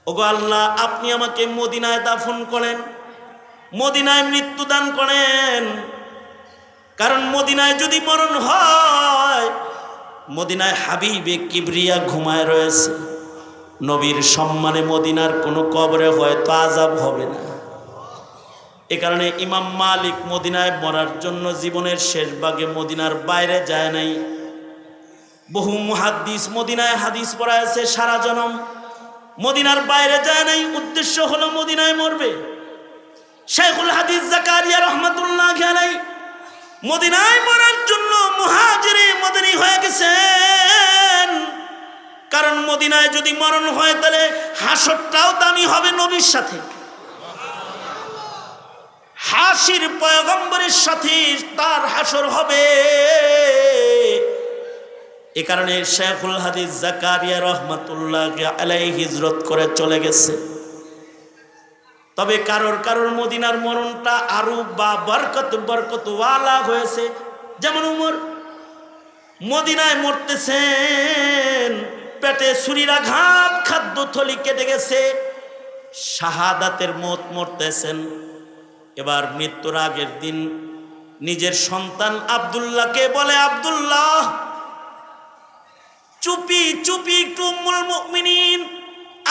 ওগো আল্লাহ, আপনি আমাকে মদিনায় দাফন করেন, মদিনায় মৃত্যুদান করেন। কারণ মদিনায় যদি মরণ হয়, মদিনায় হাবিবে কিবরিয়া ঘুমায় রয়েছে। নবীর সম্মানে মদিনার কোনো কবরে হয়তো আযাব হবে না। এ কারণে ইমাম মালিক মদিনায় মরার জন্য জীবনের শেষ ভাগে মদিনার বাইরে যায় নাই। বহু মুহাদ্দিস মদিনায় হাদিস পড়ায়ছে সারা জনম, মদিনার বাইরে যায় নাই। উদ্দেশ্য হলো মদিনায় মরবে। শাইখুল হাদিস জাকারিয়া রহমাতুল্লাহি আলাইহি মদিনায় মরার জন্য মুহাজিরে মদিনী হয়ে গেছেন। কারণ মদিনায় যদি মরণ হয় তাহলে হাসরটাও দামি হবে নবীর সাথে, হাসির পয়গম্বরের সাথে তার হাসর হবে। এ কারণে শাইখুল হাদিস জাকারিয়া রহমাতুল্লাহি আলাইহি হিজরত করে চলে গেছে। তবে কারোর মদিনার মরণটা আরো বা বরকতওয়ালা হয়েছে। যেমন উমর মদিনায় মরতেছেন, পেটে ছুরির আঘাত, খাদ্য থলি কেটে গেছে, শাহাদাতের মত মরতেছেন। এবার মৃত্যুর আগের দিন নিজের সন্তান আব্দুল্লাহকে বলে, আব্দুল্লাহ চুপি চুপি একটু উম্মুল মুমিনিন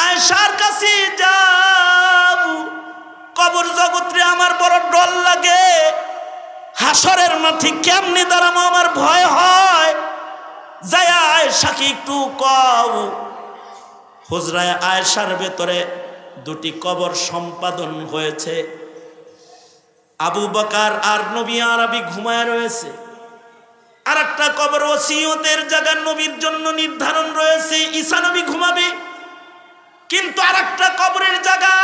আয়েশার কাছে যাও, কবর জগতে আমার বড় ডর লাগে, হাসরের মাঠে কেমনে দাঁড়াবো আমার ভয় হয়, যায় আয়েশাকে একটু কও। হুজরায়ে আয়েশার ভেতরে দুটি কবর সম্পাদন হয়েছে। আবু বকর আর নবী আরবি ঘুমায় রয়েছে। আর একটা কবর ওসিয়তের জায়গা নবীর জন্য নির্ধারণ রয়েছে, ঈসা নবী ঘুমাবে। কিন্তু আর একটা কবরের জায়গা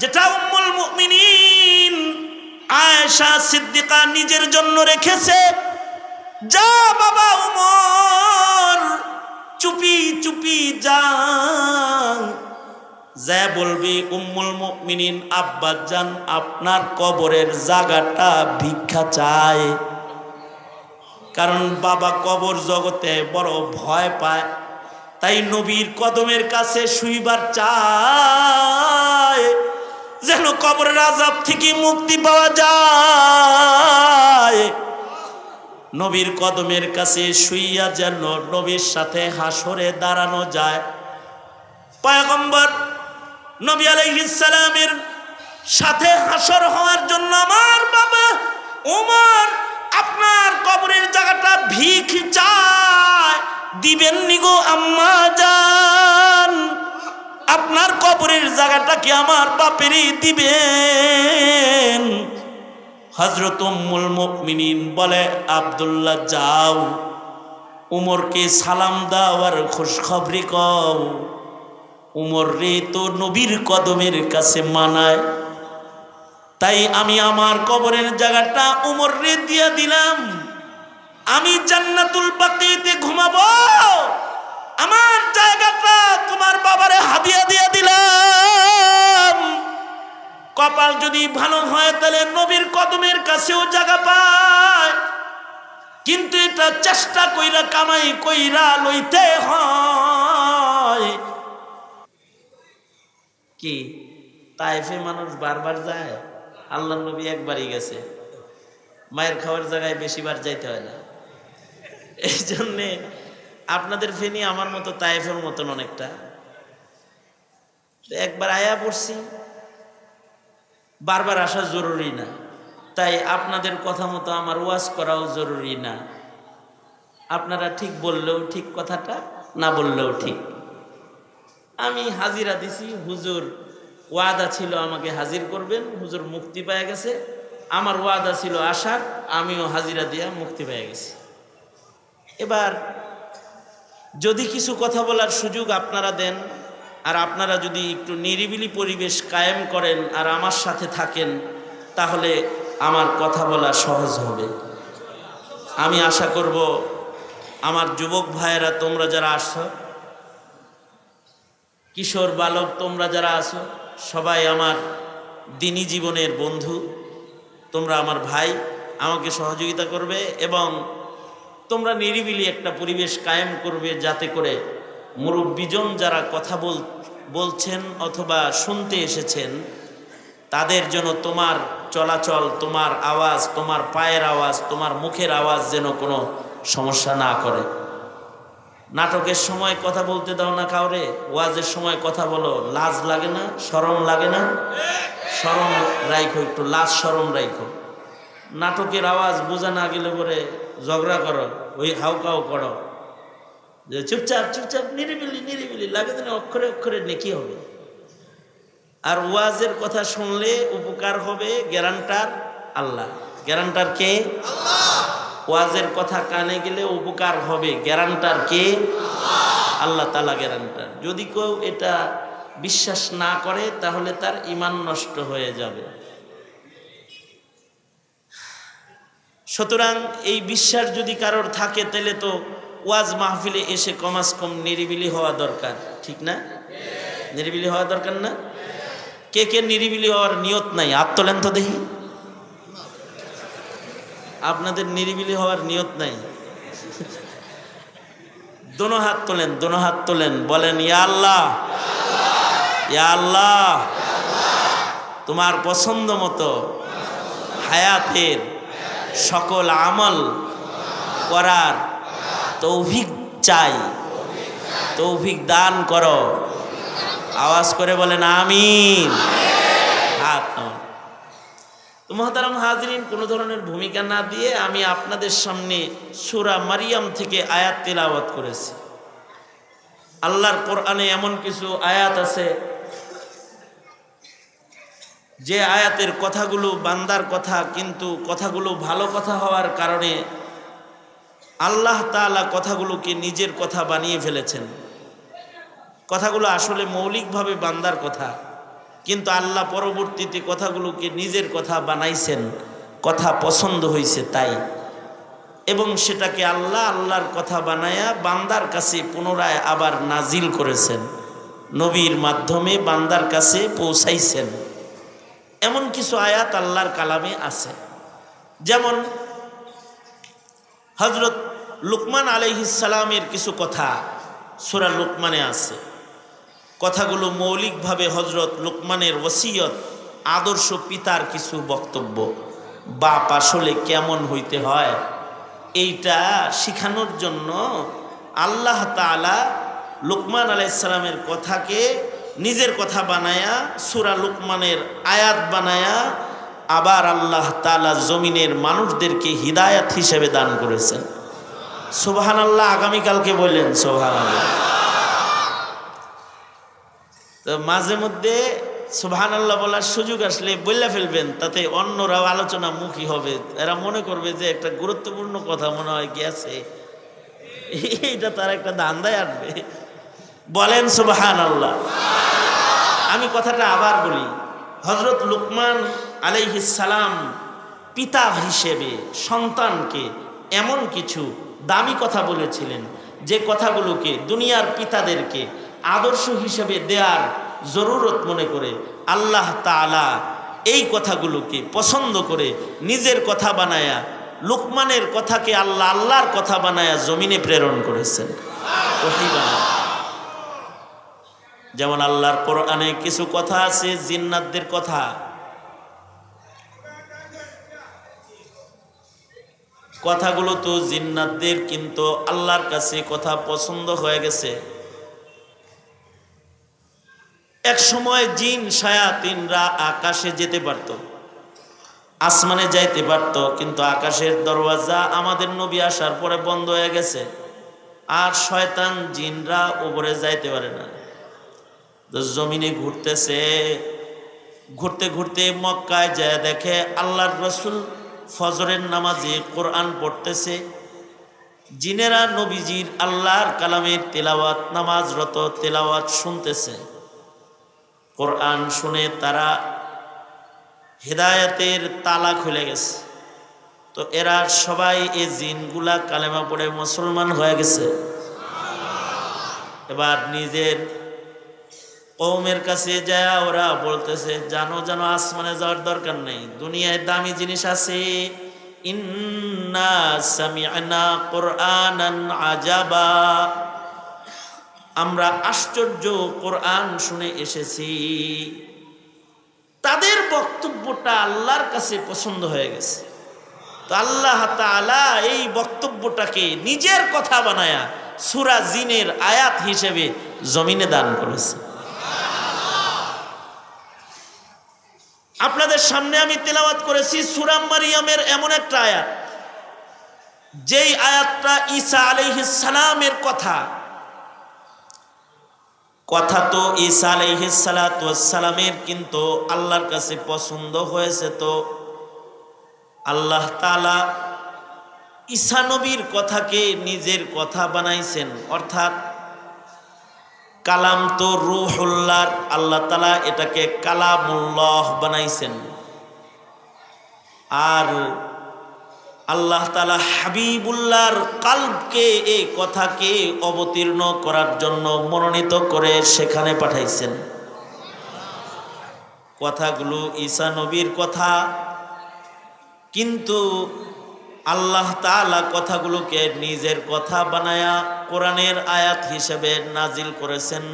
যেটা উম্মুল মুমিনিন আয়েশা সিদ্দিকা নিজের জন্য রেখেছে। যা বাবা উমর, চুপি চুপি যা, যা বলবি উম্মুল মুমিনিন আব্বাজান আপনার কবরের জায়গাটা ভিক্ষা চায়। কারণ বাবা কবর জগতে বড় ভয় পায়, তাই নবীর কদমের কাছে শুইবার চায়, যেন কবরের আযাব থেকে মুক্তি পাওয়া যায়। নবীর কদমের কাছে শুইয়া যেন নবীর সাথে হাসরে দাঁড়ানো যায়। পয়গম্বর নবী আলাইহিস সালামের সাথে হাসর হওয়ার জন্য আমার বাবা ওমর আপনার কবরের জায়গাটা ভিখ চায়। দিবেন নি গো আম্মা জান, আপনার কবরের জায়গাটা কি আমার বাপেরই দিবেন? হযরত উম্মুল মুমিনিন বলে, আব্দুল্লাহ যাও, উমরকে সালাম দাও আর খুশখবরি কও। উমর রে তো নবীর কদমের কাছে মানায়, তাই আমি আমার কবরের জায়গাটা উমর রে দিয়া দিলাম। আমি জান্নাতুল বাকিতে ঘুমাবো, আমার জায়গাটা তোমার বাবারে হাদিয়া দিয়ে দিলাম। কপাল যদি ভালো হয় তাহলে নবীর কদমের কাছেও জায়গা পায়। কিন্তু এটা চেষ্টা কইরা কামাই কইরা লইতে হয়। কি তায়েফে মানুষ বারবার যায়? আল্লাহর নবী একবারই গেছে, মায়ের খাওয়ার জায়গায় বেশিবার যাইতে হয় না। এই জন্যে আপনাদের ফেনি আমার মতো তায়েফের মতন অনেকটা। একবার আয়া পড়ছি, বারবার আসা জরুরি না, তাই আপনাদের কথা মতো আমার ওয়াজ করাও জরুরি না। আপনারা ঠিক বললেও ঠিক কথাটা, না বললেও ঠিক। আমি হাজিরা দিছি, হুজুর ওয়াদা ছিল আমাকে হাজির করবেন, হুজুর মুক্তি পেয়ে গেছে। আমার ওয়াদা ছিল আসার, আমিও হাজিরা দিয়া মুক্তি পেয়ে গেছি। এবার যদি কিছু কথা বলার সুযোগ আপনারা দেন, আর আপনারা যদি একটু নিরিবিলি পরিবেশ কায়েম করেন আর আমার সাথে থাকেন, তাহলে আমার কথা বলা সহজ হবে। আমি আশা করব আমার যুবক ভাইয়েরা, তোমরা যারা আসছো, কিশোর বালক তোমরা যারা আছো, সবাই আমার দিনী জীবনের বন্ধু, তোমরা আমার ভাই, আমাকে সহযোগিতা করবে এবং তোমরা নিরিবিলি একটা পরিবেশ কায়েম করবে, যাতে করে মুরব্বিজন যারা কথা বলছেন অথবা শুনতে এসেছেন, তাদের জন্য তোমার চলাচল, তোমার আওয়াজ, তোমার পায়ের আওয়াজ, তোমার মুখের আওয়াজ যেন কোনো সমস্যা না করে। নাটকের সময় কথা বলতে দাও না কাউরে, ওয়াজের সময় কথা বলো, লাজ লাগে না, শরম লাগে না? শরম রাইখো, একটু লাজ শরম রাইখো। নাটকের আওয়াজ বোঝা না গেলে পরে ঝগড়া করো, ওই হাউকাও করো, যে চুপচাপ চুপচাপ নিরিবিলি নিরিবিলি লাগে, যেন অক্ষরে অক্ষরে নেকি হবে। আর ওয়াজের কথা শুনলে উপকার হবে, গ্যারান্টার আল্লাহ। গ্যারান্টার কে? ওয়াজের কথা কানে গেলে উপকার হবে, গ্যারান্টার কে? আল্লাহ তাআলা গ্যারান্টার। যদি কেউ এটা বিশ্বাস না করে তাহলে তার ঈমান নষ্ট হয়ে যাবে। সুতরাং এই বিশ্বাস যদি কারোর থাকে তাহলে তো ওয়াজ মাহফিলে এসে কমাস কম নিরিবিলি হওয়া দরকার, ঠিক না? নিরিবিলি হওয়া দরকার না? কে কে নিরিবিলি হওয়ার নিয়ত নাই হাত তোলেন তো দেখি। আপনাদের নিরিবিলি হওয়ার নিয়ত নাই? দোনো হাত তোলেন, দোনো হাত তোলেন, বলেন ইয়া আল্লাহ, ইয়া আল্লাহ, তোমার পছন্দ মতো হায়াতের সকল আমল করার তৌফিক চাই, তৌফিক দান করো। আওয়াজ করে বলেন আমিন। হাত নামান। তো মুহতারাম হাজরিন, কোনো ধরনের ভূমিকা না দিয়ে আমি আপনাদের সামনে সূরা মারিয়াম থেকে আয়াত তিলাওয়াত করেছি। আল্লাহর কোরআনে এমন কিছু আয়াত আছে যে আয়াতের কথাগুলো বান্দার কথা, কিন্তু কথাগুলো ভালো কথা হওয়ার কারণে আল্লাহ তাআলা কথাগুলোকে নিজের কথা বানিয়ে ফেলেছেন। কথাগুলো আসলে মৌলিকভাবে বান্দার কথা, কিন্তু আল্লাহ পরবর্তীতে কথাগুলোকে নিজের কথা বানাইছেন, কথা পছন্দ হয়েছে তাই, এবং সেটাকে আল্লাহ আল্লাহর কথা বানায়া বান্দার কাছে পুনরায় আবার নাজিল করেছেন, নবীর মাধ্যমে বান্দার কাছে পৌঁছাইছেন। এমন কিছু আয়াত আল্লাহর কালামে আছে, যেমন হযরত লুকমান আলাইহিস সালামের কিছু কথা সূরা লুকমানে আছে। কথাগুলো মৌলিকভাবে হযরত লুকমানের ওসিয়ত, আদর্শ পিতার কিছু বক্তব্য। বাপ আসলে কেমন হইতে হয় এইটা শিখানোর জন্য আল্লাহ তাআলা লুকমান আলাইহিস সালামের কথাকে নিজের কথা বানায়া সূরা লুকমানের আয়াত বানায়া আবার আল্লাহ তাআলা জমিনের মানুষদেরকে হিদায়াত হিসেবে দান করেছেন। সুবহানাল্লাহ। আগামীকালকে বললেন সুবহানাল্লাহ। তো মাঝে মধ্যে সুবহানাল্লাহ বলার সুযোগ আসলে বললে ফেলবেন, তাতে অন্যরাও আলোচনা মুখী হবে। এরা মনে করবে যে একটা গুরুত্বপূর্ণ কথা মনে হয় গেছে, এইটা তার একটা ধান্দায় আসবে। বলেন সুবহানাল্লাহ। আমি কথাটা আবার বলি, হযরত লুকমান আলাইহিস সালাম পিতা হিসেবে সন্তানকে এমন কিছু দামি কথা বলেছিলেন যে কথাগুলোকে দুনিয়ার পিতাদেরকে আদর্শ হিসেবে দেওয়ার জরুরত মনে করে আল্লাহ তাআলা এই কথাগুলোকে পছন্দ করে নিজের কথা বানায়া লুকমানের কথাকে আল্লাহ আল্লাহর কথা বানায়া জমিনে প্রেরণ করেছেন। ওহী বানায়া। যেমন আল্লাহর কোরআনে কিছু কথা আছে জিন্নাতদের কথা, কথাগুলো তো জিন্নাতদের, কিন্তু আল্লাহর কাছে কথা পছন্দ হয়ে গেছে। এক সময় জিন শায়াতিনরা আকাশে যেতে পারত, আসমানে যাইতে পারত, কিন্তু আকাশের দরওয়াজা আমাদের নবী আসার পরে বন্ধ হয়ে গেছে, আর শয়তান জিনরা উপরে যাইতে পারে না। তো জমিনে ঘুরতেছে, ঘুরতে ঘুরতে মক্কায় যায় দেখে আল্লাহর রাসূল ফজরের নামাজে কোরআন পড়তেছে। জিনেরা নবীজির আল্লাহর কালামের তেলাওয়াত, নামাজরত তেলাওয়াত শুনতেছে। কোরআন শুনে তারা হেদায়েতের তালা খুলে গেছে। তো এরা সবাই এই জিনগুলা কালেমা পড়ে মুসলমান হয়ে গেছে। এবার নিজের কওমের কাছে যায় ওরা বলতেছে, জানো জানো আসমানে যাওয়ার দরকার নেই, দুনিয়ায় দামি জিনিস আছে। ইন্না সামি'না কুরআনান আজাবা, আমরা আশ্চর্য কোরআন শুনে এসেছি, তাদের বক্তব্যটা আল্লাহর কাছে পছন্দ হয়ে গেছে। তো আল্লাহ তাআলা এই বক্তব্যটাকে নিজের কথা বানায়া সূরা জিনের আয়াত হিসেবে জমিনে দান করেছে। আপনাদের সামনে আমি তেলাওয়াত করেছি সূরা মারিয়ামের এমন একটা আয়াত, যেই আয়াতটা ঈসা আলাইহিস সালামের কথা তো ঈসা আলাইহিস সালাতু ওয়াস সালামের কিন্তু আল্লাহর কাছে পছন্দ হয়েছে। তো আল্লাহ তাআলা ঈসা নবীর কথাকে নিজের কথা বানাইছেন, অর্থাৎ কালাম তো রূহুল্লাহ, আল্লাহ তাআলা এটাকে কালামুল্লাহ বানাইছেন। আর আল্লাহ তাআলা হাবিবুল্লাহর কলবকে এই কথাকে অবতীর্ণ করার জন্য মনোনীত করে সেখানে পাঠাইছেন। কথাগুলো ঈসা নবীর কথা, কিন্তু আল্লাহ তাআলা কথাগুলোকে নিজের কথা বানায়া কোরআনের আয়াত হিসেবে নাজিল করেছেন।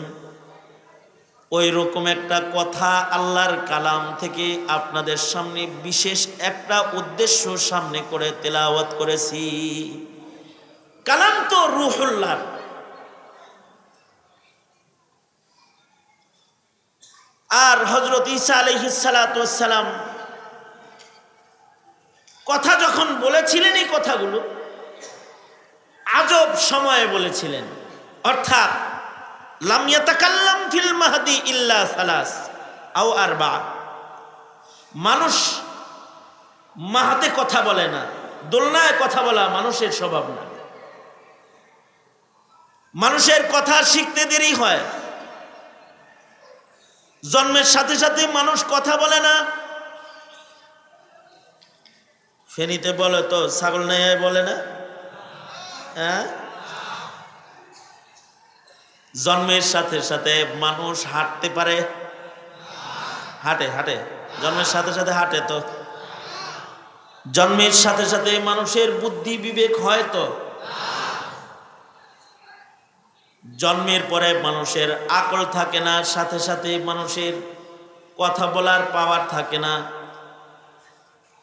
ওই রকম একটা কথা আল্লাহর কালাম থেকে আপনাদের সামনে বিশেষ একটা উদ্দেশ্য সামনে করে তেলাওয়াত করেছি। কালাম তো রূহুল্লাহ, আর হযরত ঈসা আলাইহিস সালাতু ওয়াস সালাম কথা যখন বলেছিলেন, এই কথাগুলো আজব সময়ে বলেছিলেন, অর্থাৎ লাম ইয়াতাকাল্লাম ফিল মাহদি ইল্লা সালাস আও আরবা। মানুষ মাহাতে কথা বলে না, দোলনায় কথা বলা মানুষের স্বভাব না। মানুষের কথা শিখতে দেরি হয়, জন্মের সাথে সাথে মানুষ কথা বলে না। ফেনীতে বলে তো ছাগল নাই বলে না, হ্যাঁ? জন্মের সাথে সাথে মানুষ হাঁটতে পারে, হাঁটে হাঁটে জন্মের সাথে সাথে হাঁটে। তো জন্মের সাথে সাথে মানুষের বুদ্ধি বিবেক হয়? তো জন্মের পরে মানুষের আকল থাকে না, সাথে সাথে মানুষের কথা বলার পাওয়ার থাকে না।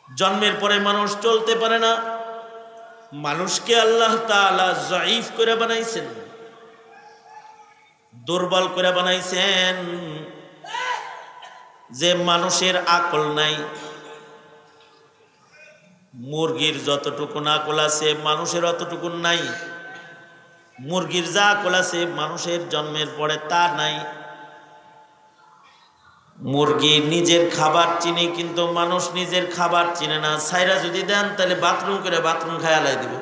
জন্মের পরে মানুষ চলতে পারে না। মানুষকে আল্লাহ তাআলা যঈফ করে বানাইছেন, দুর্বল করে বানাইছেন, যে মানুষের আকল নাই। মুরগির যতটুকু আকল আছে মানুষের অতটুকু নাই। মুরগির যা আকল আছে মানুষের জন্মের পরে তা নাই। মুরগি নিজের খাবার চিনে, কিন্তু মানুষ নিজের খাবার চিনে না। ছাইরা যদি দেন তাহলে বাথরুম করে বাথরুম খায়ালাই দিব।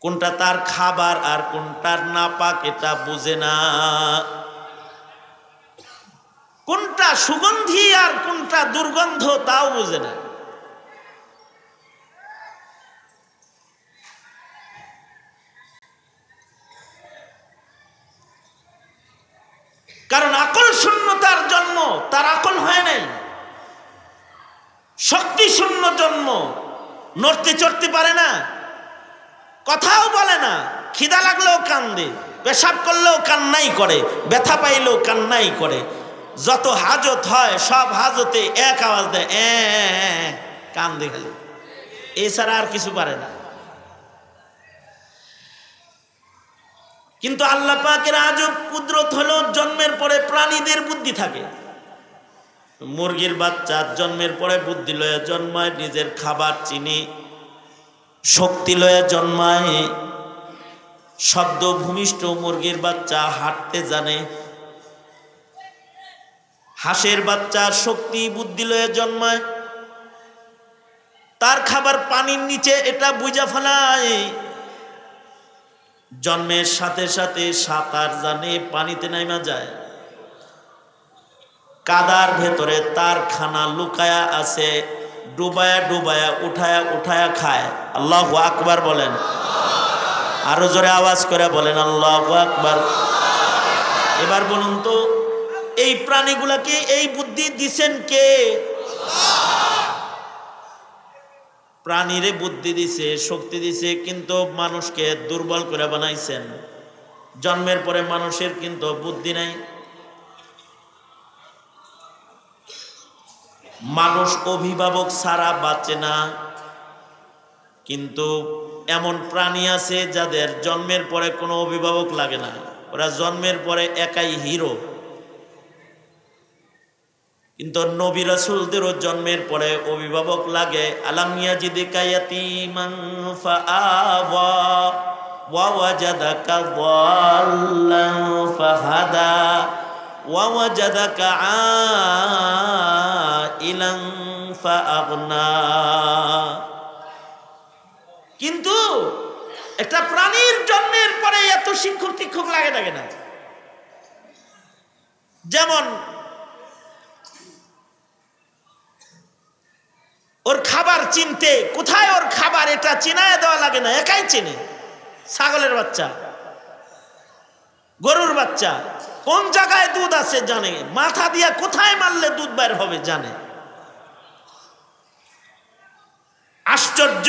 কোনটা তার খাবার আর কোনটার নাপাক এটা বুঝে না। কোনটা সুগন্ধি আর কোনটা দুর্গন্ধ তাও বুঝে না। কারণ আকল শূন্যতার জন্ম, তার আকল হয় নাই। শক্তি শূন্য জন্ম, নড়তে চড়তে পারে না, কথাও বলে না, খিদা লাগলেও কান্দে, পেশাব করলেও কান্নাই করে, ব্যথা পাইলেও কান্নাই করে। যত হাজত হয় সব হাজতে এক আওয়াজ দেয়, কান্দে খালি, এছাড়া আর কিছু পারে না। কিন্তু আল্লাহ পাকের আজব কুদরত হলো, জন্মের পরে প্রাণীদের বুদ্ধি থাকে। মুরগির বাচ্চা জন্মের পরে বুদ্ধি লয়ে জন্মায়, নিজের খাবার চিনে, শক্তি লয়ে জন্মায়। শব্দ ভূমিষ্ঠ মুরগির বাচ্চা হাঁটতে জানে। হাঁসের বাচ্চা শক্তি বুদ্ধি লয়ে জন্মায়, তার খাবার পানির নিচে, এটা বুঝা ফেলায়। জন্মের সাথে সাথে সাঁতার জানে, পানিতে নাইমা যায়। কাদার ভেতরে তার খানা লুকায়া আছে, ডুবায়া ডুবায়া উঠায়া উঠায়া খায়। আল্লাহু আকবার বলেন, আরো জোরে আওয়াজ করে বলেন আল্লাহু আকবার। এবার বলুন তো, এই প্রাণীগুলাকে এই বুদ্ধি দিছেন কে? প্রাণীরে বুদ্ধি দিছে, শক্তি দিছে, কিন্তু মানুষকে দুর্বল করে বানাইছেন। জন্মের পরে মানুষের কিন্তু বুদ্ধি নাই। মানুষ অভিভাবক ছাড়া বাঁচে না, কিন্তু এমন প্রাণী আছে যাদের জন্মের পরে কোনো অভিভাবক লাগে না, ওরা জন্মের পরে একাই হিরো। কিন্তু নবী রাসূলদেরও জন্মের পরে অভিভাবক লাগে। আলাম ইয়াজিদিকা ইয়াতীমান ফাআওয়া ওয়া ওয়াজাদাকা যাল্লান ফাহাদা ওয়া ওয়াজাদাকা আইলান ফাআগনা। কিন্তু একটা প্রাণীর জন্মের পরে এত শিক্ষক লাগে না। যেমন ওর খাবার চিনতে, কোথায় ওর খাবার এটা চিনায় দেওয়া লাগে না, একাই চেনে। ছাগলের বাচ্চা, গরুর বাচ্চা কোন জায়গায় দুধ আছে জানে, মাথা দিয়া কোথায় মারলে দুধ বের হবে জানে। আশ্চর্য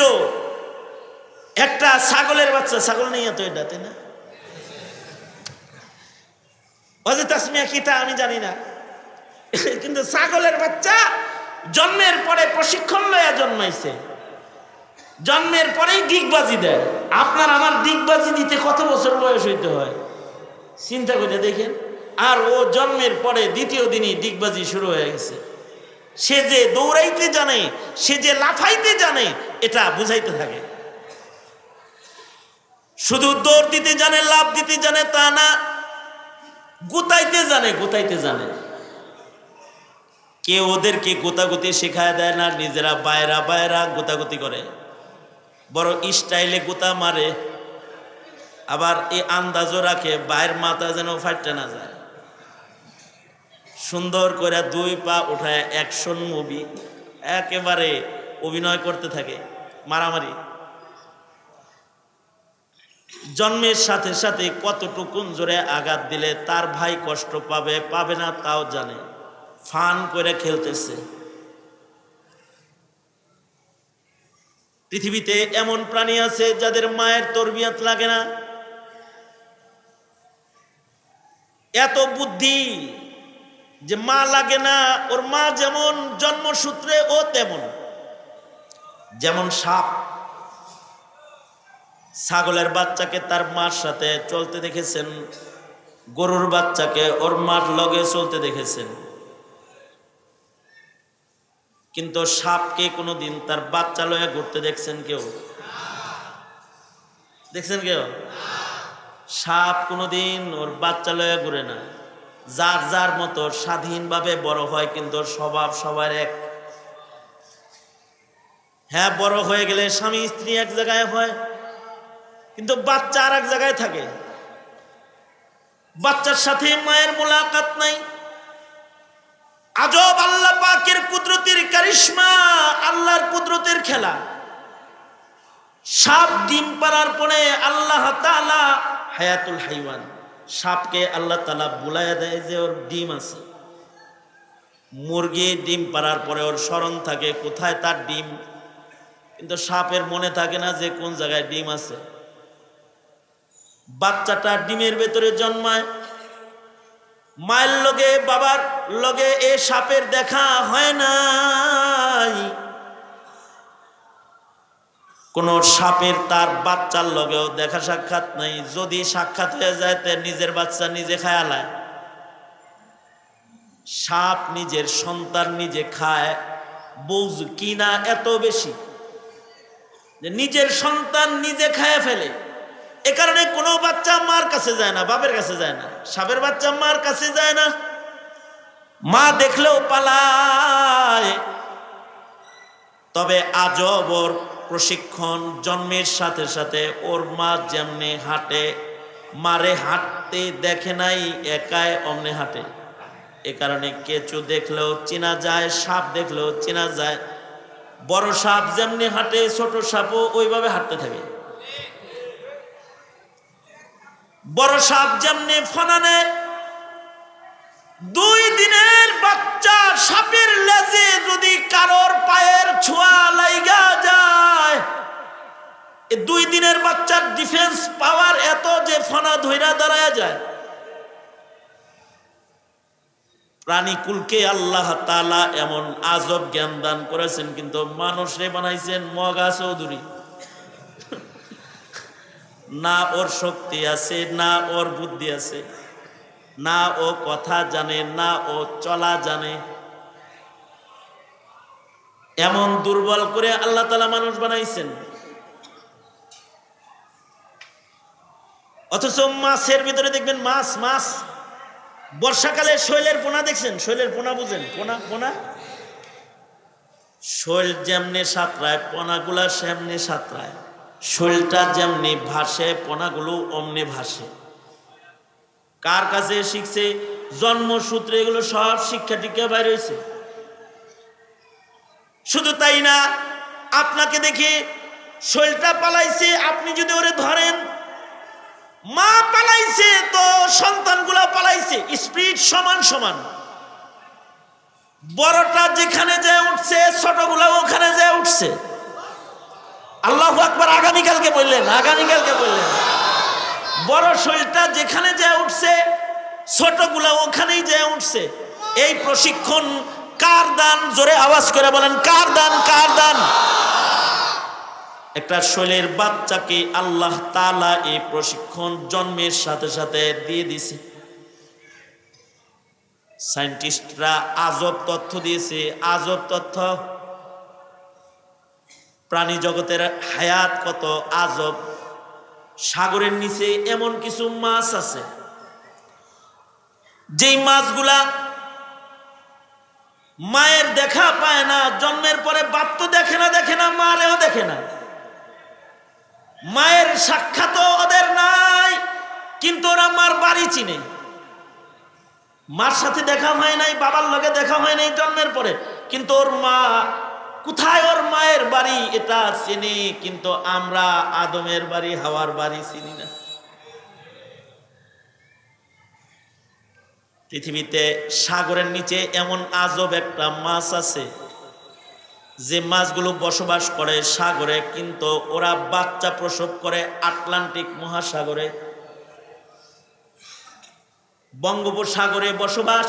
একটা ছাগলের বাচ্চা, ছাগল নেই তো এটা, তাই না? অজে তাসমিয়া কিটা আমি জানি না, কিন্তু ছাগলের বাচ্চা জন্মের পরে প্রশিক্ষণ লয়া জন্মাইছে, জন্মের পরেই ডিগবাজি দেয়। আপনার আমার ডিগবাজি দিতে কত বছর বয়স হইতে হয় চিন্তা করে দেখেন। আর ও জন্মের পরে দ্বিতীয় দিনই ডিগবাজি শুরু হয়ে গেছে। সে যে দৌড়াইতে জানে, সে যে লাফাইতে জানে, এটা বুঝাইতে থাকে। শুধু দৌড় দিতে জানে, লাফ দিতে জানে তা না, গুতাইতে জানে। কেউ ওদেরকে গোতাগুতি শেখায় দেয় না, নিজেরা বাইরা গোতাগুতি করে, বড় স্টাইলে গোতা মারে। আবার এই আন্দাজও রাখে বাইরের মাথা যেন ফাটতে না যায়। সুন্দর করে দুই পা উঠায় অ্যাকশন মুভি একেবারে অভিনয় করতে থাকে, মারামারি। জন্মের সাথে সাথে কতটুকুন জোরে আঘাত দিলে তার ভাই কষ্ট পাবে না তাও জানে, ফান করে খেলতেছে। পৃথিবীতে এমন প্রাণী আছে যাদের মায়ের তরবিয়ত লাগে না। এত বুদ্ধি যে মা লাগে না, ওর মা যেমন জন্মসূত্রে ও তেমন। যেমন সাপ, ছাগলের বাচ্চাকে তার মার সাথে চলতে দেখেছেন, গরুর বাচ্চাকে ওর মার লগে চলতে দেখেছেন, কিন্তু সাপকে কোনোদিন তার বাচ্চা লয়ে ঘুরতে দেখছেন কেউ? দেখছেন কেউ? সাপ কোনোদিন ওর বাচ্চা লয়ে ঘুরে না। যার যার মতো স্বাধীনভাবে বড় হয়, কিন্তু স্বভাব সবার এক। হ্যাঁ, বড় হয়ে গেলে স্বামী স্ত্রী এক জায়গায় হয়, কিন্তু বাচ্চা আর এক জায়গায় থাকে। বাচ্চার সাথে মায়ের মোলাকাত নাই। আজব আল্লাহ পাকের কুদরতের কারিশমা, আল্লাহর কুদরতের খেলা। সাপ ডিম পাড়ার পরে আল্লাহ তাআলা হায়াতুল হাইওয়ান, সাপকে আল্লাহ তাআলা বুলাইয়া দেয় যে ওর ডিম আছে। মুরগি ডিম পাড়ার পরে ওর স্মরণ থাকে কোথায় তার ডিম, কিন্তু সাপের মনে থাকে না যে কোন জায়গায় ডিম আছে। বাচ্চাটা ডিমের ভেতরে জন্মায়, মায়ের লগে বাবার লগে এ সাপের দেখা হয় নাই। কোন সাপের তার বাচ্চার লগেও দেখা সাক্ষাৎ নাই। যদি সাক্ষাৎ হয়ে যায় তে নিজের বাচ্চা নিজে খায়ালায়। সাপ নিজের সন্তান নিজে খায়, বুঝ কি না এত বেশি যে নিজের সন্তান নিজে খায় ফেলে। এ কারণে কোনো বাচ্চা মার কাছে যায় না, বাপের কাছে যায় না। সাপের বাচ্চা মার কাছে যায় না, মা দেখলেও পালায়। তবে আজব ওর প্রশিক্ষণ, জন্মের সাথে সাথে ওর মা যেমনি হাঁটে, মারে হাঁটতে দেখে নাই, একাই অমনে হাঁটে। এ কারণে কেঁচু দেখলেও চেনা যায়, সাপ দেখলেও চেনা যায়। বড় সাপ যেমনি হাঁটে, ছোট সাপও ওইভাবে হাঁটতে থাকে। বড় সাপ যেমনি ফনা নেয়, 2 দিনের বাচ্চা সাপের লেজে যদি কারোর পায়ের ছোঁয়া লাইগা যায়, 2 দিনের বাচ্চার ডিফেন্স পাওয়ার এত যে ফনা ধইরা দাঁড়ায় যায়। প্রাণীকুলকে আল্লাহ তাআলা এমন আজব জ্ঞান দান করেছেন, কিন্তু মানুষরে বানাইছেন মগা চৌধুরী। না ওর শক্তি আছে, না ওর বুদ্ধি আছে, না ও কথা জানে, না ও চলা জানে। এমন দুর্বল করে আল্লাহ তাআলা মানুষ বানাইছেন। অথচ মাছের ভিতরে দেখবেন মাছ বর্ষাকালে শৈলের পোনা দেখছেন? শৈলের পোনা বুঝেন? পোনা শৈল যেমনি সাঁতরায়, পোনাগুলা সেমনি সাঁতরায়। শৈলটা যেমনি ভাসে, পোনাগুলো অমনি ভাসে। কার কাছে শিখছে? জন্মসূত্রে এগুলো সব শিক্ষা টিক্ষা বাইর হয়েছে। শুধু তাই না, আপনাকে দেখে শৈলটা পালাইছে, আপনি যদি ওরে ধরেন, মা পালাইছে তো সন্তানগুলা পালাইছে, স্পিড সমান সমান। বড়টা যেখানে যায় উঠছে, ছোটগুলা ওখানে যায় উঠছে। আল্লাহু আকবার। আগামীকালকে বললেন। বড় শৈলটা যেখানে যায় উঠছে, ছোটগুলা ওখানেই যায় উঠছে। এই প্রশিক্ষণ কার দান? জোরে আওয়াজ করে বলেন, কার দান? একটা শৈলের বাচ্চাকে আল্লাহ তাআলা এই প্রশিক্ষণ জন্মের সাথে সাথে দিয়ে দিছে। সায়েন্টিস্টরা আজব তথ্য দিয়েছে, আজব তথ্য। প্রাণী জগতের হায়াত কত আজব। সাগরের নিচে এমন কিছু মাছ আছে, যেই মাছগুলা মায়ের দেখা পায় না। জন্মের পরে বাপ তো দেখে না, মারেও দেখে না। মায়ের সাক্ষাৎও ওদের নাই, কিন্তু ওরা মার বাড়ি চিনে। মার সাথে দেখা হয় নাই, বাবার লগে দেখা হয় নাই জন্মের পরে, কিন্তু ওর মা কোথায়, ওর মায়ের বাড়ি এটা চিনি। কিন্তু আমরা আদমের বাড়ি, হাওয়ার বাড়ি চিনি না। পৃথিবীতে সাগরের নিচে এমন আজব একটা মাছ আছে, যে মাছগুলো বসবাস করে সাগরে, কিন্তু ওরা বাচ্চা প্রসব করে আটলান্টিক মহাসাগরে। বঙ্গোপসাগরে বসবাস,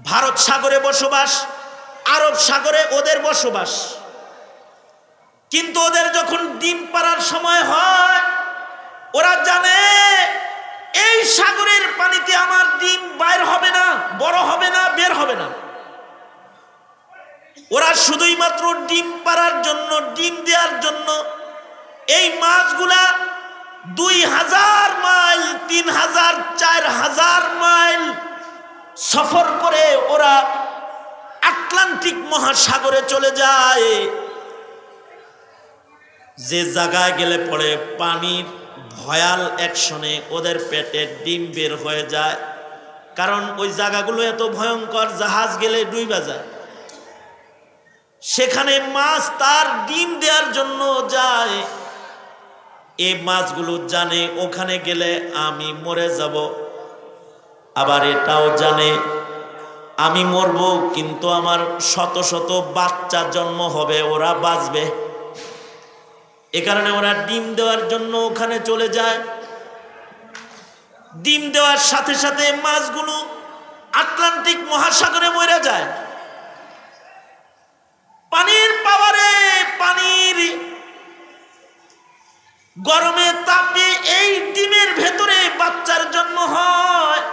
ভারত সাগরে বসবাস, আরব সাগরে ওদের বসবাস। কিন্তু ওদের যখন ডিম পাড়ার সময় হয়, ওরা জানে এই সাগরের পানিতে আমার ডিম বাইর হবে না, বড় হবে না, বের হবে না। ওরা শুধুই মাত্র ডিম পাড়ার জন্য, ডিম দেওয়ার জন্য এই মাছগুলা 2000 মাইল, 3000, 4000 মাইল সফর করে ওরা আটলান্টিক মহাসাগরে চলে যায়। যে জায়গায় গেলে পরে পানির ভয়াল অ্যাকশনে ওদের পেটে ডিম বের হয়ে যায়, কারণ ওই জায়গাগুলো এত ভয়ঙ্কর, জাহাজ গেলে ডুইবা যায়। সেখানে মাছ তার ডিম দেওয়ার জন্য যায়। এই মাছগুলো জানে ওখানে গেলে আমি মরে যাব, আবার এটাও জানে আমি মরব, কিন্তু আমার শত শত বাচ্চা জন্ম হবে, ওরা বাঁচবে। এ কারণে ওরা ডিম দেওয়ার জন্য ওখানে চলে যায়। ডিম দেওয়ার সাথে সাথে মাছগুলো আটলান্টিক মহাসাগরে মরে যায়। পানির পাওয়ারে, পানির গরমে তাপে এই ডিমের ভেতরে বাচ্চার জন্ম হয়।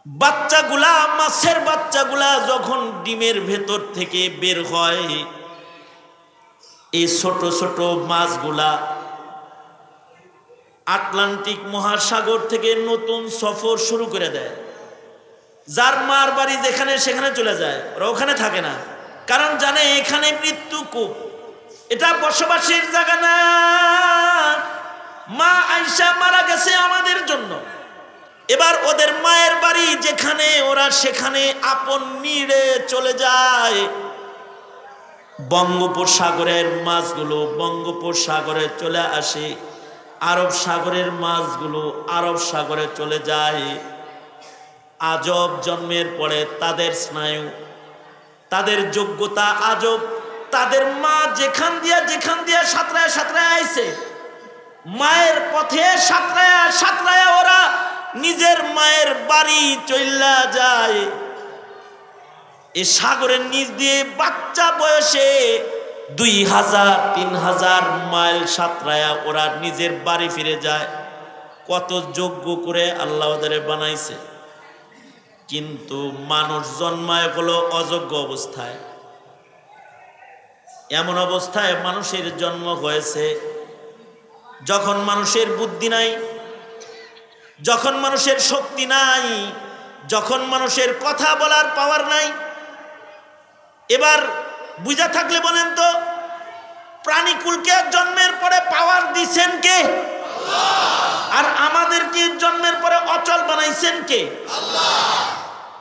বাচ্চাগুলা, মাছের বাচ্চাগুলা যখন ডিমের ভেতর থেকে বের হয়, এই ছোট ছোট মাছগুলা আটলান্টিক মহাসাগর থেকে নতুন সফর শুরু করে দেয়। যার মার বাড়ি যেখানে সেখানে চলে যায়, ওরা ওখানে থাকে না, কারণ জানে এখানে মৃত্যু কূপ, এটা বসবাসের জায়গা না। মা আয়েশা মারা গেছে আমাদের জন্য। এবার ওদের মায়ের বাড়ি যেখানে, ওরা সেখানে আপন নিড়ে চলে যায়। বঙ্গোপসাগরের মাছগুলো বঙ্গোপসাগরে চলে আসে, আরব সাগরের মাছগুলো আরব সাগরে চলে যায়। আজব জন্মের পরে তাদের স্নায়ু, তাদের যোগ্যতা আজব। তাদের মা যেখান দিয়া সাঁতরায় সাঁতরায় আইছে, মায়ের পথে সাঁতরায়া সাঁতরায়া ওরা নিজের মায়ের বাড়ি চইলা যায়। এই সাগরের নিচ দিয়ে বাচ্চা বয়সে 2000-3000 মাইল সাঁতরায়া ওরা নিজের বাড়ি ফিরে যায়। কত যোগ্য করে আল্লাহ ওদের বানাইছে। কিন্তু মানুষ জন্মায় হলো অযোগ্য অবস্থায়। এমন অবস্থায় মানুষের জন্ম হয়েছে যখন মানুষের বুদ্ধি নাই, যখন মানুষের শক্তি নাই, যখন মানুষের কথা বলার পাওয়ার নাই। এবার বুঝা থাকলে বলেন তো, প্রাণীকুলকে জন্মের পরে পাওয়ার দিচ্ছেন কে? আর আমাদেরকে জন্মের পরে অচল বানাইছেন কে?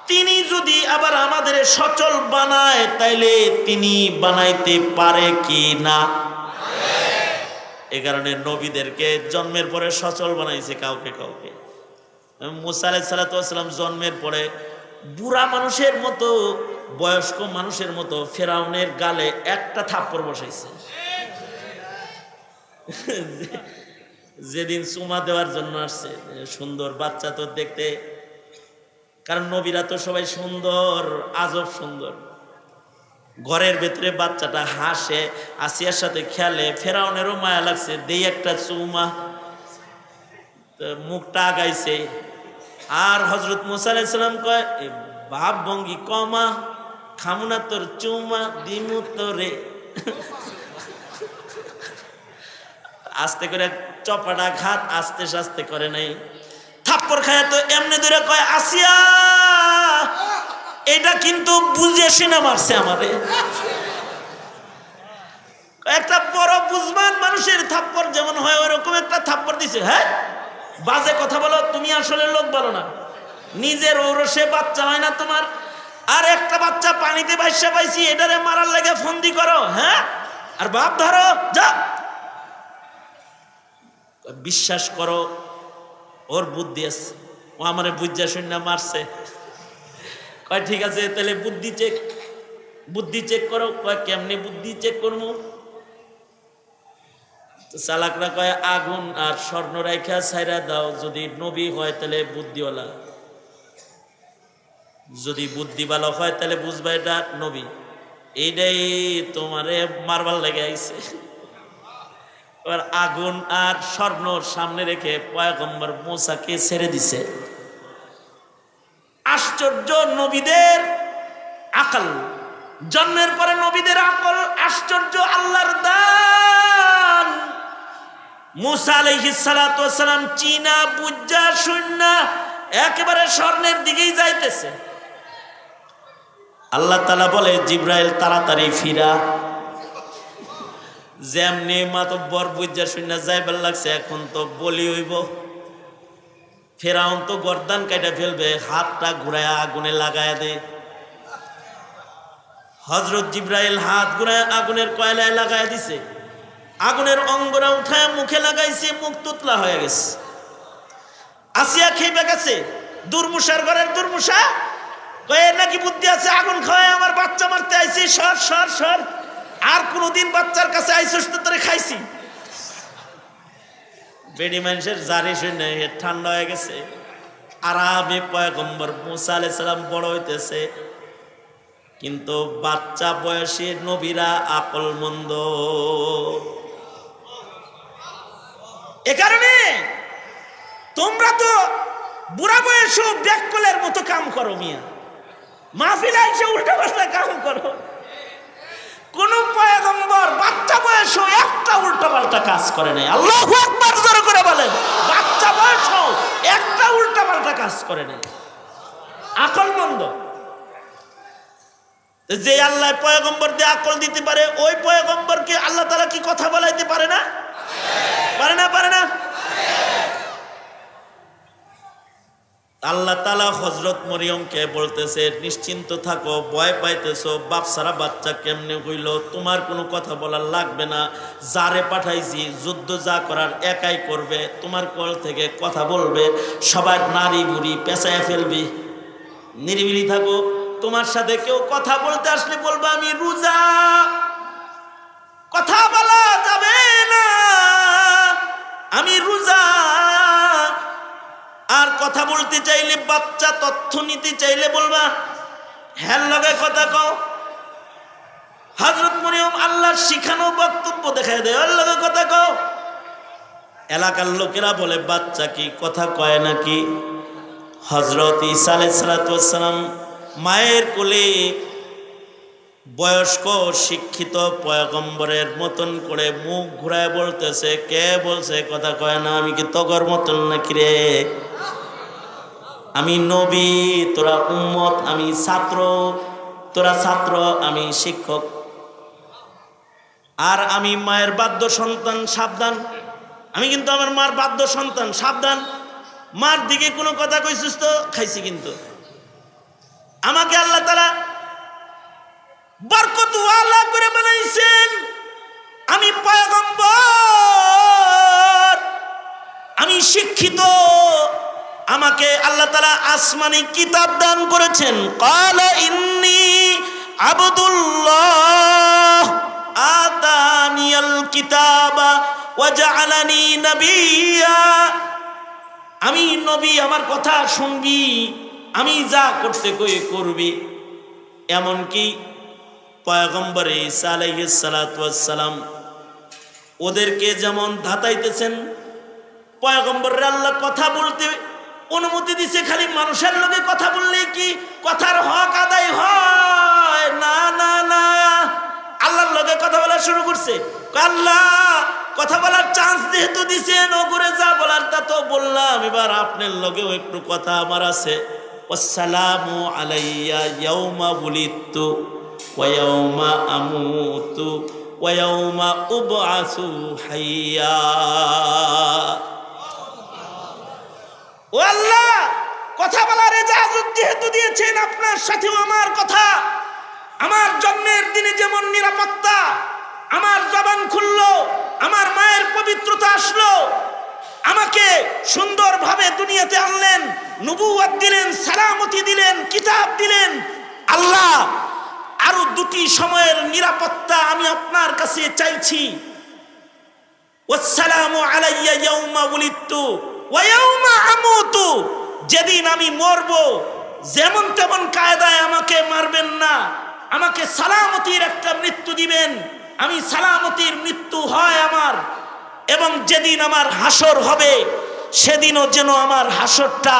তিনি যদি আবার আমাদের সচল বানায়, তাইলে তিনি বানাইতে পারে কি না? এ কারণে নবীদেরকে জন্মের পরে সচল বানাইছে কাউকে কাউকে। মুসা আলাইহিস সালাতু ওয়াস সালাম জন্মের পরে বুড়া মানুষের মতো, বয়স্ক মানুষের মতো ফেরাউনের গালে একটা থাপ্পড় বসাইছে। যেদিন চুমা দেওয়ার জন্য আসছে, সুন্দর বাচ্চা তো দেখতে, কারণ নবীরা তো সবাই সুন্দর, আজব সুন্দর। ঘরের ভেতরে বাচ্চাটা হাসে, আসিয়ার সাথে খেলে, ফেরাউনেরও মায়া লাগছে, দেই একটা চুমা। মুখটা আগাইছে। আর হযরত মুসা আলাইহিস সালাম কয়, ভাব ভঙ্গি কমা, খামুনা তোর চুমা দিমু তোরে। আস্তে করে চপাটা ঘাত আস্তে আস্তে করে নাই, থাপ্পড় খায় তো এমনি ধরে কয়, আসিয়া এটা কিন্তু বুঝে শুনে মারছে আমারে। একটা বড় বুঝবান মানুষের থাপ্পড় যেমন হয় ওরকম একটা থাপ্পড় দিছে। হ্যাঁ, বাজে কথা বলো, তুমি আসলে লোক বলো না, নিজের ঔরসে বাচ্চা হয় না তোমার, আর একটা বাচ্চা পানিতে ভাইসা পাইছি, এটারে মারার লাগে ফন্দি করো। হ্যাঁ, আর বাপ ধরো, যা। বিশ্বাস করো, ওর বুদ্ধি আছে, ও আমারে বুঝা শুনে মারছে। কয় ঠিক আছে, তাহলে বুদ্ধি চেক করো। কয় কেমনি বুদ্ধি চেক করবো? চালাকরা কয়, আগুন আর স্বর্ণ রাইখা ছাইরা দাও, যদি নবী হয় তাহলে বুদ্ধিওয়ালা, যদি বুদ্ধি ভালো হয় তাহলে বুঝবা এটা নবী। এইটাই তোমারে মারবার লেগে আইছে। এবার আগুন আর স্বর্ণর সামনে রেখে পয়গম্বর মুসাকে ছেড়ে দিছে। আশ্চর্য নবীদের আকল, জন্মের পরে নবীদের আকল আশ্চর্য, আল্লাহর দান। মুসা আলাইহিস সালাতু ওয়াস সালাম চীনা বুজ্জা শূন্য একেবারে স্বর্ণের দিকেই যাইতেছে। আল্লাহ তাআলা বলে, জিব্রাইল তাড়াতাড়ি ফিরা। যেমনি মাতব্বর বুজ্জা শূন্য যাইবার লাগছে, এখন তো বলি হইব, ফেরাউন তো গর্দান কাটা ফেলবে, হাতটা ঘুরায় আগুনে লাগায় দে। হযরত জিব্রাইল হাত ঘুরায় আগুনের কয়লায় লাগায় দিছে, আগুনের অঙ্গরা উঠায় মুখে লাগাইছে, মুখ তুতলা হয়ে গেছে। আসিয়া খেয়ে গেছে, দুর্মুষার ঘরের দুর্মুষা, কয়ে নাকি বুদ্ধি আছে, আগুন খাওয়ায় আমার বাচ্চা মারতে আইছি, সর সর সর, আর কোনদিন বাচ্চার কাছে আইসিস তো তোরে খাইছি। বেডি মানুষের জারি শুনে ঠান্ডা হয়ে গেছে। আরামে পয়গম্বর মুসা আলাইহিস সালাম বড় হইতেছে, কিন্তু বাচ্চা বয়সী নবীরা আকল মন্দ। এ কারণে তোমরা তো বুড়া বয়সেও ব্যাককলের মতো কাম করো, মিয়া মাহফিলে এসে উল্টা পাল্টা কাম করো। কোন পয়গম্বর বাচ্চা বয়সেও একটা উল্টা পাল্টা কাজ করে নাই। আল্লাহু আকবার জোরে করে বলেন, বাচ্চা বয়সেও একটা উল্টা পাল্টা কাজ করে নাই, আকলমন্দ। যে আল্লাহ পয়গম্বর দিয়ে আকল দিতে পারে, ওই পয়গম্বরকে আল্লাহ তাআলা কি কথা বলাইতে পারে না? পারে না, পারে না। আল্লাহ তাআলা হযরত মরিয়মকে বলতেছে, নিশ্চিন্ত থাকো, ভয় পাইতেছো, বাপ সারা বাচ্চা কেমনে হইল, তোমার কোনো কথা বলার লাগবে না। যারে পাঠাইছি যুদ্ধ যা করার একাই করবে, তোমার কল থেকে কথা বলবে, সবার নারী বুড়ি পেঁচায় ফেলবি, নিরিবিলি থাকো। তোমার সাথে কেউ কথা বলতে আসলে বলবে আমি রোজা, কথা বলা যাবে না, আমি রোজা। আর কথা বলতে চাইলে, বাচ্চা তথ্য নিতে চাইলে বলবা হ্যাঁ লগে কথা কও। হযরত মরিয়ম আল্লাহর শিখানো বক্তব্য দেখায় দেয়, ওর লগে কথা কও। এলাকার লোকেরা বলে বাচ্চা কি কথা কয় নাকি? হযরত ঈসা আলাইহিস সালাতু ওয়াস সালাম মায়ের কোলে বয়স্ক শিক্ষিত পয়গম্বরের মতন করে মুখ ঘুরায় বলতেছে, কে বলছে কথা কয় না? আমি কি তগর মতন নাকি রে? আমি নবী, তোরা উম্মত, আমি ছাত্র, তোরা ছাত্র, আমি শিক্ষক। আর আমি মায়ের বাধ্য সন্তান, সাবধান। আমি কিন্তু আমার মার বাধ্য সন্তান, সাবধান। মার দিকে কোনো কথা কইছিস তো খাইছি। কিন্তু আমাকে আল্লাহ তাআলা বরকতওয়ালা করে বানাইছেন। আমি পয়গম্বর, আমি শিক্ষিত। আমাকে আল্লাহ তাআলা আসমানি কিতাব দান করেছেন। ক্বালা ইন্নী আবদুল্লাহ আতানিয়াল কিতাবা ওয়া জাআলানি নাবিয়্যা। আমি নবী, আমার কথা শুনবি, আমি যা করতে কই করবি। এমনকি পয়গম্বর ঈসা আলাইহিস সালাতু ওয়াস সালাম ওদেরকে যেমন ধাতাইতেছেন, পয়গম্বররা আল্লাহ কথা বলতে অনুমতি দিছে। খালি মানুষের লগে কথা বললেই কি কথার হক আদায় হয়? না না না, আল্লাহর লগে কথা বলা শুরু করছে। আল্লাহ কথা বলার চান্স যেহেতু দিছেন, ও করে যা বলার তা তো বললাম, এবার আপনার লগেও একটু কথা আমার আছে। আসসালামু আলাইয়া ইয়াউমা বুলিতু ওয়া ইয়াউমা আমুতু ওয়া ইয়াউমা উবআসু হাইয়া। ও আল্লাহ, কথা বলার ইজাজত যেহেতু দিয়েছেন, আপনার সাথেও আমার কথা। আমার জন্মের দিনে যেমন নিরাপত্তা, আমার জবান খুললো, আমার মায়ের পবিত্রতা আসলো, আমাকে সুন্দরভাবে দুনিয়াতে আনলেন, নবুয়ত দিলেন, সালামতি দিলেন, কিতাব দিলেন। আল্লাহ, আরো দুটি সময়ের নিরাপত্তা আমি আপনার কাছে চাইছি। ওয়াসসালামু আলাইয়া ইয়াউমা উলিদতু ওয়া ইয়াউমা আমুতু। যেদিন আমি মরব, যেমন তেমন কায়দায় আমাকে মারবেন না, আমাকে সালামতির একটা মৃত্যু দিবেন। আমি সালামতির মৃত্যু হয় আমার। এবং যেদিন আমার হাসর হবে, সেদিনও যেন আমার হাসরটা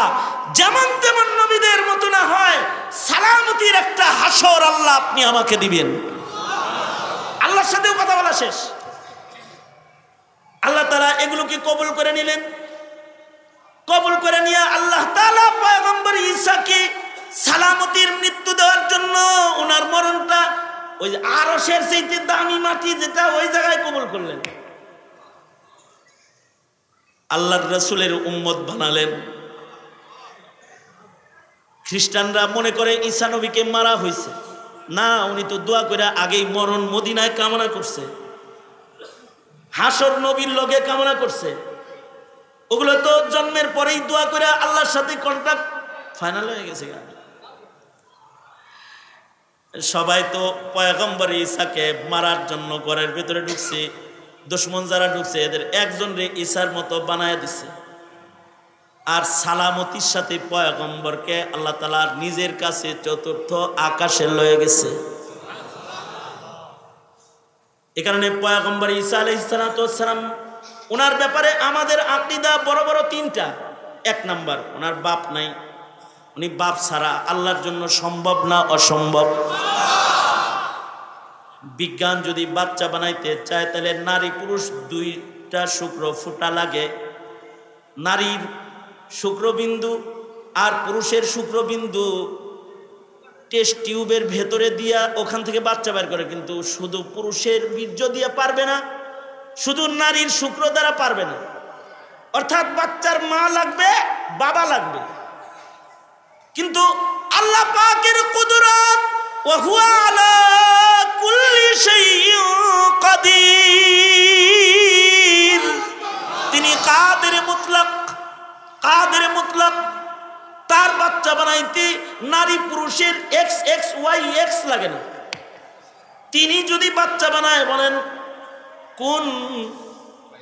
যেমন তেমন নবীদের মতো না হয়, সালামতির একটা হাসর আল্লাহ আপনি আমাকে দিবেন। আল্লাহর সাথেও কথা বলা শেষ। আল্লাহ তাআলা এগুলোকে কবুল করে নিলেন। কবুল করে নিয়ে আল্লাহ তাআলা পয়গম্বর ঈসাকে সালামতির মৃত্যু দেওয়ার জন্য ওনার মরণটা ওই আরশের চাইতে দামি মাটি যেটা, ওই জায়গায় কবুল করলেন। আল্লাহর রাসূলের উম্মত বানালেন। খ্রিস্টানরা মনে করে ঈসা নবীকে মারা হয়েছে। না, উনি তো দোয়া করে আগেই মরণ মদিনায় কামনা করছে, হাসর নবীর লগে কামনা করছে। ওগুলো তো জন্মের পরেই দোয়া করে আল্লাহর সাথে কন্ট্রাক্ট ফাইনাল হয়ে গেছে। সবাই তো পয়গম্বর ঈসাকে মারার জন্য ঘরের ভিতরে ঢুকছে। দুশমন যারা ঢুকছে, এদের একজন রে ঈসার মতো বানায় দিছে। আর সালামতির সাথে পয়গম্বরকে আল্লাহ তাআলা নিজের কাছে চতুর্থ আকাশে লয়ে গেছে। এ কারণে পয়গম্বর ঈসা আলাইহিস সালাম, ওনার ব্যাপারে আমাদের আকীদা বড় বড় তিনটা। এক নাম্বার, ওনার বাপ নাই। উনি বাপ ছাড়া আল্লাহর জন্য সম্ভব না, অসম্ভব। বিজ্ঞান যদি বাচ্চা বানাইতে চায়, তাহলে নারী পুরুষ দুইটা শুক্র ফুটা লাগে। নারীর শুক্রবিন্দু আর পুরুষের শুক্রবিন্দু টেস্ট টিউবের ভেতরে দিয়া ওখান থেকে বাচ্চা বের করে। কিন্তু শুধু পুরুষের বীর্য দিয়া পারবে না, শুধু নারীর শুক্র দ্বারা পারবে না। অর্থাৎ বাচ্চার মা লাগবে, বাবা লাগবে। কিন্তু আল্লাহ পাকের কুদরত, ওয়া হুয়া আলা কুল্লি শাইইন কাদির। তিনি কাদের মুতলাক, কাদের মুতলাক। তার বাচ্চা বানাইতে নারী পুরুষের এক্স এক্স ওয়াই এক্স লাগে না। তিনি যদি বাচ্চা বানায়, বলেন কুন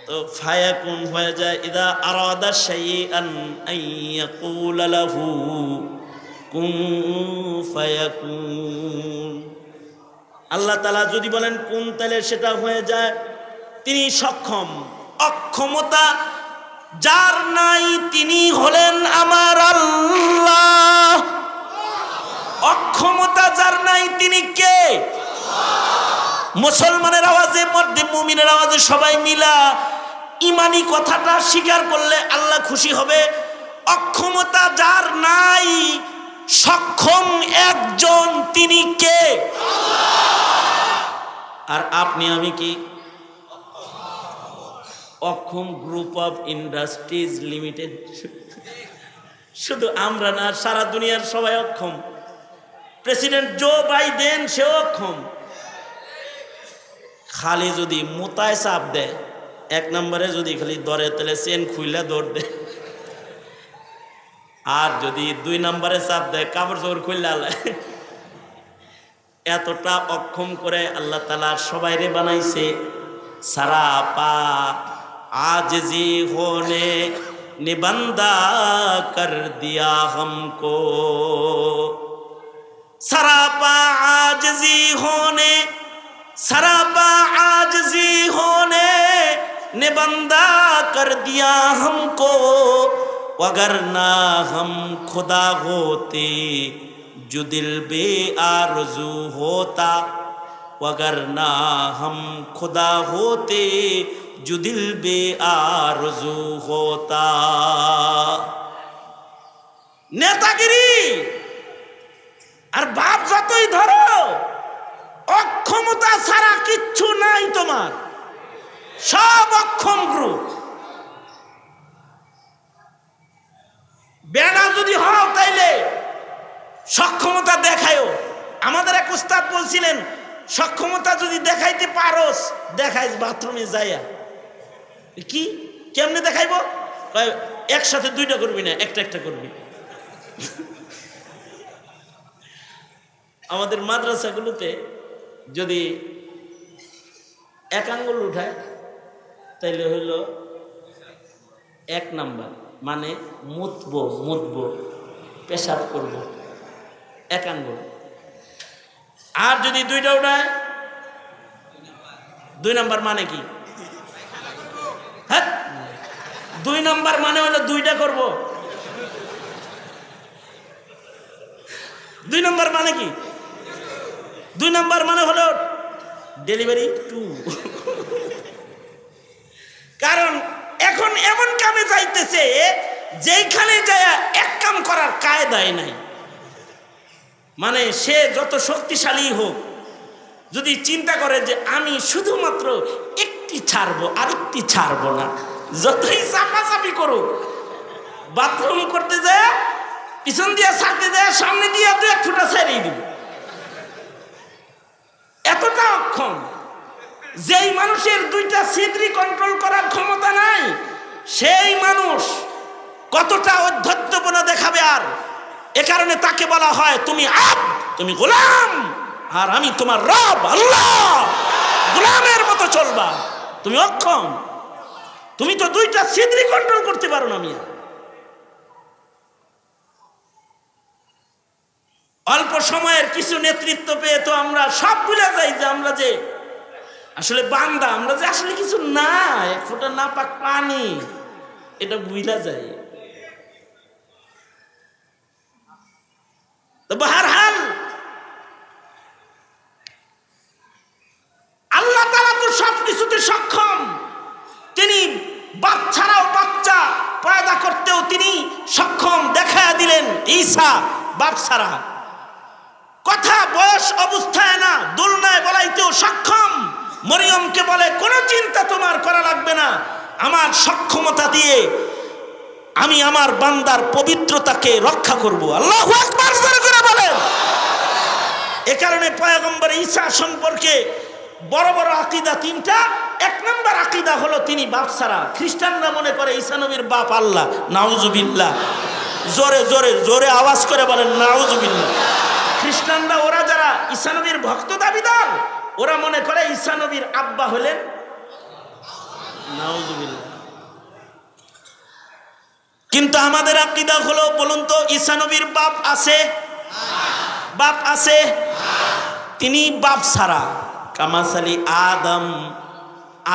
তো ফায়াকুন হয়ে যায়। ইদা আরাদা শাইআন আইয়াকুলা লাহু কুন ফায়াকুন। আল্লাহ তাআলা যদি বলেন কুন, তাহলে সেটা হয়ে যায়। তিনি সক্ষম। অক্ষমতা যার নাই তিনি হলেন আমার আল্লাহ। অক্ষমতা যার নাই তিনি কে? মুসলমানের আওয়াজে, মর্দে মুমিনের আওয়াজে সবাই মিলা ইমানি কথাটা স্বীকার করলে আল্লাহ খুশি হবে। অক্ষমতা যার নাই, সক্ষম একজন, তিনি কে? আর আপনি আমি কি? অক্ষম গ্রুপ অফ ইন্ডাস্ট্রিজ লিমিটেড। শুধু আমরা না, সারা দুনিয়ার সবাই অক্ষম। প্রেসিডেন্ট জো বাইডেন সেও অক্ষম। খালি যদি মোতায় চাপ দেয়, এক নম্বরে যদি খালি দরে তেলে চেন খুইলা দৌড় দেয়, আর যদি দুই নম্বরে চাপ দেয় কাপড় চোপড় খুইলা আলায়। এতটা অক্ষম করে আল্লাহ তাআলা সবাইরে বানাইছে। সারা পা आजिज़ी होने ने बंदा कर दिया हमको, सरापा आजिज़ी होने, सरापा आजिज़ी होने ने बंदा कर दिया हमको, वगरना हम खुदा होते जो दिल बेआरज़ू होता, वगरना हम खुदा होते जो दिल बेआरज़ू होता। নেতাগিরি আর বাপ যতই ধরো, অক্ষমতা ছাড়া কিচ্ছু নাই তোমার, সব অক্ষম গ্রুপ। বেড়া যদি হও তাইলে সক্ষমতা দেখায়ও। আমাদের এক উস্তাদ বলছিলেন, সক্ষমতা যদি দেখাইতে পারোস, দেখাইস বাথরুমে যাইয়া। কি কেমনে দেখাইব? একসাথে দুইটা করবি না, একটা একটা করবি। আমাদের মাদ্রাসাগুলোতে যদি এক আঙ্গুল উঠায় তাইলে হইল এক নাম্বার, মানে মুতব পেশাব করব, এক আঙ্গুল। আর যদি দুইটা উঠায়, দুই নাম্বার মানে কি? হ্যাঁ, দুই নাম্বার মানে হলো দুইটা করব। দুই নাম্বার মানে কি? দুই নাম্বার মানে হলো ডেলিভারি 2। কারণ এখন এমন কামে যাইতেছে যেখানে যায় এক কাম করার কায়দায় নাই। মানে সে যত শক্তিশালী হোক, যদি চিন্তা করে যে আমি শুধুমাত্র একটি ছাড়বো আরেকটি ছাড়বো না, যতই চাপাচাপি করুক, বাথরুম করতে যায় পিছন দিয়ে ছাড়তে যায়, সামনে দিয়ে 2-1 ফুটা ছেড়েই দিব। এতটা অক্ষম। যেই মানুষের 2টা ছিদ্রি কন্ট্রোল করার ক্ষমতা নাই, সেই মানুষ কতটা অধ্যত্বপনা দেখাবে। আর এ কারণে তাকে বলা হয় তুমি আব্দ, তুমি গোলাম, আর আমি তোমার রব আল্লাহ। গোলামের মতো চলবা, তুমি অক্ষম। তুমি তো 2টা ছিদ্রি কন্ট্রোল করতে পারো না। মিয়া, অল্প সময়ের কিছু নেতৃত্ব পেয়ে তো আমরা সব ভুলে যাই যে আমরা যে আসলে বান্দা, আমরা যে আসলে কিছু না, এক ফোঁটা নাপাক পানি, এটা ভুলে যায়। তো বাহরহাল আল্লাহ তাআলা তো সব কিছুতে সক্ষম। তিনি বাচ্চারাও বাচ্চা পয়দা করতেও তিনি সক্ষম দেখায়া দিলেন। ঈসা বাপ ছাড়া, কথা বয়স অবস্থায় না, দুলনায় বলাইতেও সক্ষম। মরিয়মকে বলে কোনো চিন্তা তোমার করা লাগবে না, আমার সক্ষমতা দিয়ে আমি আমার বান্দার পবিত্রতাকে রক্ষা করব। আল্লাহু আকবার করে বলেন। এ কারণে পয়গম্বর ঈসা সম্পর্কে বড় বড় আকীদা 3টা। 1 নম্বর আকীদা হলো তিনি বাপ ছাড়া। খ্রিস্টানরা মনে করে ঈসা নবীর বাপ আল্লাহ। নাউজুবিল্লাহ। জোরে জোরে জোরে আওয়াজ করে বলেন নাউজুবিল্লাহ। খ্রিস্টানরা, ওরা যারা ঈসা নবীর ভক্ত দাবিদার, ওরা মনে করে ঈসা নবীর আব্বা হলেন নাউজুবিল্লাহ। কিন্তু আমাদের আকীদা হলো, বলুন তো, ঈসা নবীর বাপ আছে? বাপ আছে? তিনি বাপ ছাড়া। কামাসালি আদম,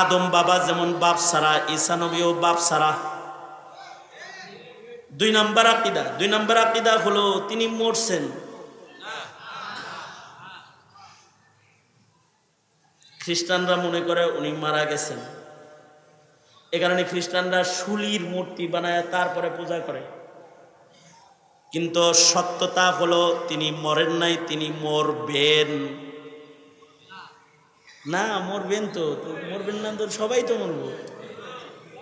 আদম বাবা যেমন বাপ ছাড়া, ঈসা নবীও বাপ ছাড়া। 2 নম্বর আকীদা। 2 নম্বর আকীদা হলো তিনি মরছেন। খ্রিস্টানরা মনে করে উনি মারা গেছেন, এ কারণে খ্রিস্টানরা শুলির মূর্তি বানায় তারপরে পূজা করে। কিন্তু সত্যতা হলো তিনি মরেন নাই, তিনি মরবেন না। মরবেন তো, মরবেন না তো, সবাই তো মরবো।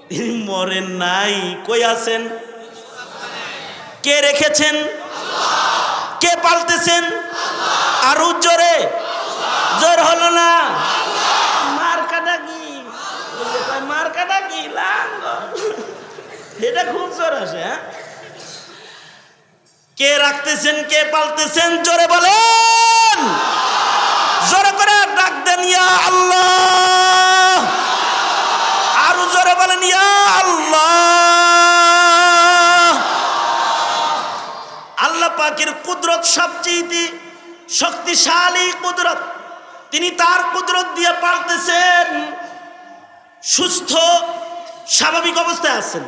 তিনি মরেন নাই। কই আছেন? কে রেখেছেন? কে পালতেছেন? আরো জোরে, জোর হলো না? মার্কাটা কি? মার্কাটা কি? এটা খুব জোর আসে। হ্যাঁ, কে রাখতেছেন, কে পালতেছেন? জোরে বলেন, জোরে করে ডাক দেন, ইয়া আল্লাহ। আরো জোরে বলেন, ইয়া আল্লাহ। আল্লাহ পাকের কুদরত সবচেয়ে শক্তিশালী কুদরত। তিনি তার কুদরত দিয়ে পালতেছেন, সুস্থ স্বাভাবিক অবস্থায় আছেন।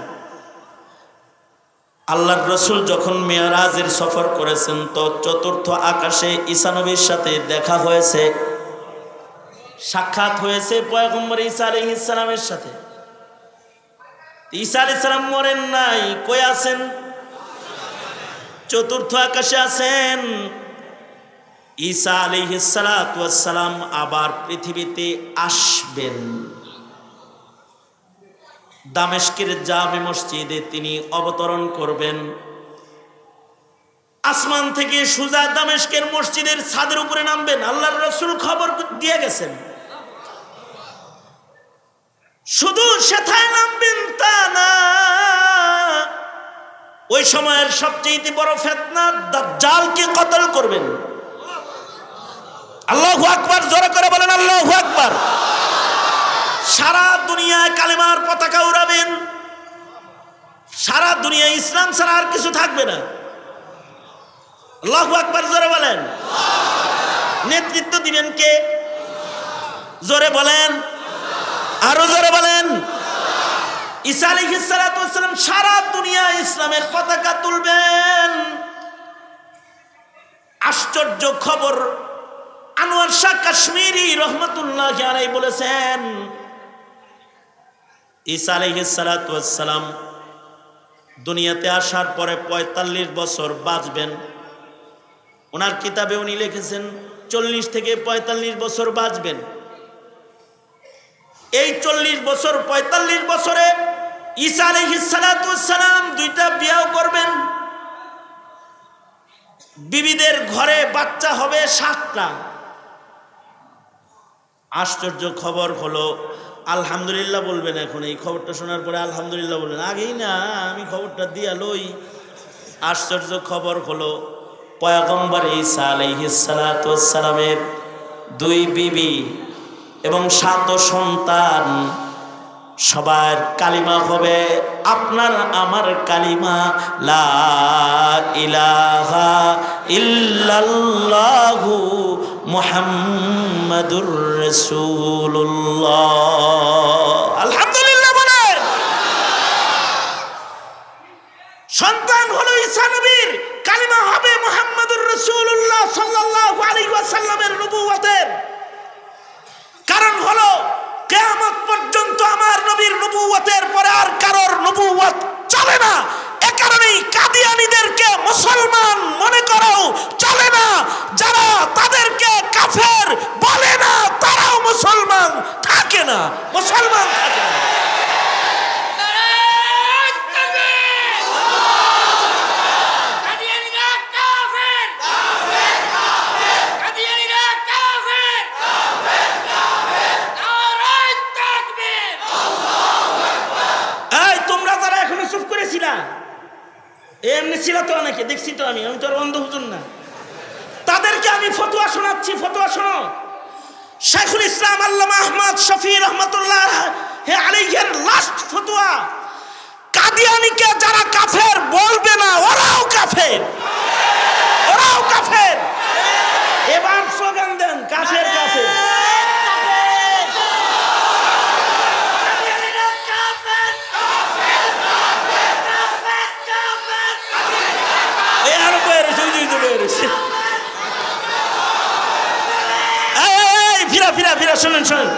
আল্লাহর রাসূল যখন মেরাজের সফর করেছেন তো 4র্থ আকাশে ঈসা নবীর সাথে দেখা হয়েছে, সাক্ষাৎ হয়েছে পয়গম্বর ঈসা আলাইহিস সালামের সাথে। ঈসা আলাইহিস সালাম মরেন নাই। কই আছেন? 4র্থ আকাশে আছেন। ঈসা আলাইহিস সালাতু ওয়াস সালাম আবার পৃথিবীতে আসবেন। দামেস্কের জামে মসজিদে তিনি অবতরণ করবেন। আসমান থেকে সোজা দামেস্কের মসজিদের ছাদের উপরে নামবেন। আল্লাহর রাসূল খবর দিয়ে গেছেন। শুধু সেথায় নামবেন তা না, ওই সময়ের সবচেয়ে বড় ফিতনা দাজ্জালকে কতল করবেন। আল্লাহু আকবার, জোরে করে বলেন আল্লাহু আকবার। সারা দুনিয়ায় কালেমার পতাকা উড়াবেন। সারা দুনিয়ায় ইসলাম ছাড়া আর কিছু থাকবে না। আল্লাহু আকবার, জোরে বলেন। নেতৃত্ব দিবেন কে? জোরে বলেন, আরো জোরে বলেন। ঈসা আলাইহিস সালাতু ওয়াস সালাম সারা দুনিয়ায় ইসলামের পতাকা তুলবেন। আশ্চর্য খবর আনোয়ার শাহ কাশ্মীরি রহমাতুল্লাহি আলাইহি বলেছেন, ঈসা আলাইহিস সালাতু ওয়াস সালাম দুনিয়াতে আসার পরে 45 বছর বাঁচবেন। ওনার কিতাবে উনি লিখেছেন 40 থেকে 45 বছর বাঁচবেন। এই 40 বছর 45 বছরে ঈসা আলাইহিস সালাতু ওয়াস সালাম 2টা বিয়েও করবেন। বিবিদের ঘরে বাচ্চা হবে 7টা। আশ্চর্য খবর হলো, আলহামদুলিল্লাহ বলবেন এখন। এই খবরটা শোনার পরে আলহামদুলিল্লাহ বলবেন, আগেই না আমি খবরটা দিয়া লই। আশ্চর্য খবর হলো, পয়গম্বর ঈসা আলাইহিস সালাতু ওয়াস সালামের 2 বিবি এবং 7 সন্তান, সবার কালিমা হবে আপনার আমার কালিমা, লা ইলাহা ইল্লাল্লাহু মুহাম্মাদুর রাসূলুল্লাহ। আলহামদুলিল্লাহ বলেন। সন্তান হলো ঈসা নবীর, কালিমা হবে মুহাম্মাদুর রাসূলুল্লাহ সাল্লাল্লাহু আলাইহি ওয়াসাল্লামের নবুয়তের। কারণ হলো কিয়ামত পর্যন্ত আমার নবীর নবুয়তের পরে আর কারোর নবুয়ত চলে না। এ কারণেই কাদিয়ানীদেরকে মুসলমান মনে করো চলে না। যারা তাদেরকে কাফের বলে না তারাও মুসলমান থাকে না, মুসলমান থাকে না। এমনি ছিল তো অনেকে, দেখছি তো আমি তো আর অন্ধ হুজুর না। তাদেরকে আমি ফতোয়া শোনাচ্ছি, ফতোয়া শোনো। শাইখুল ইসলাম আল্লামা আহমদ শফি রহমাতুল্লাহ হে আলীর লাস্ট ফতোয়া, কাদিয়ানীকে যারা কাফের বলবে না ওরাও কাফের, ওরাও কাফের। এবার স্লোগান দেন কাফের কাফের। শোনেন শোনেন,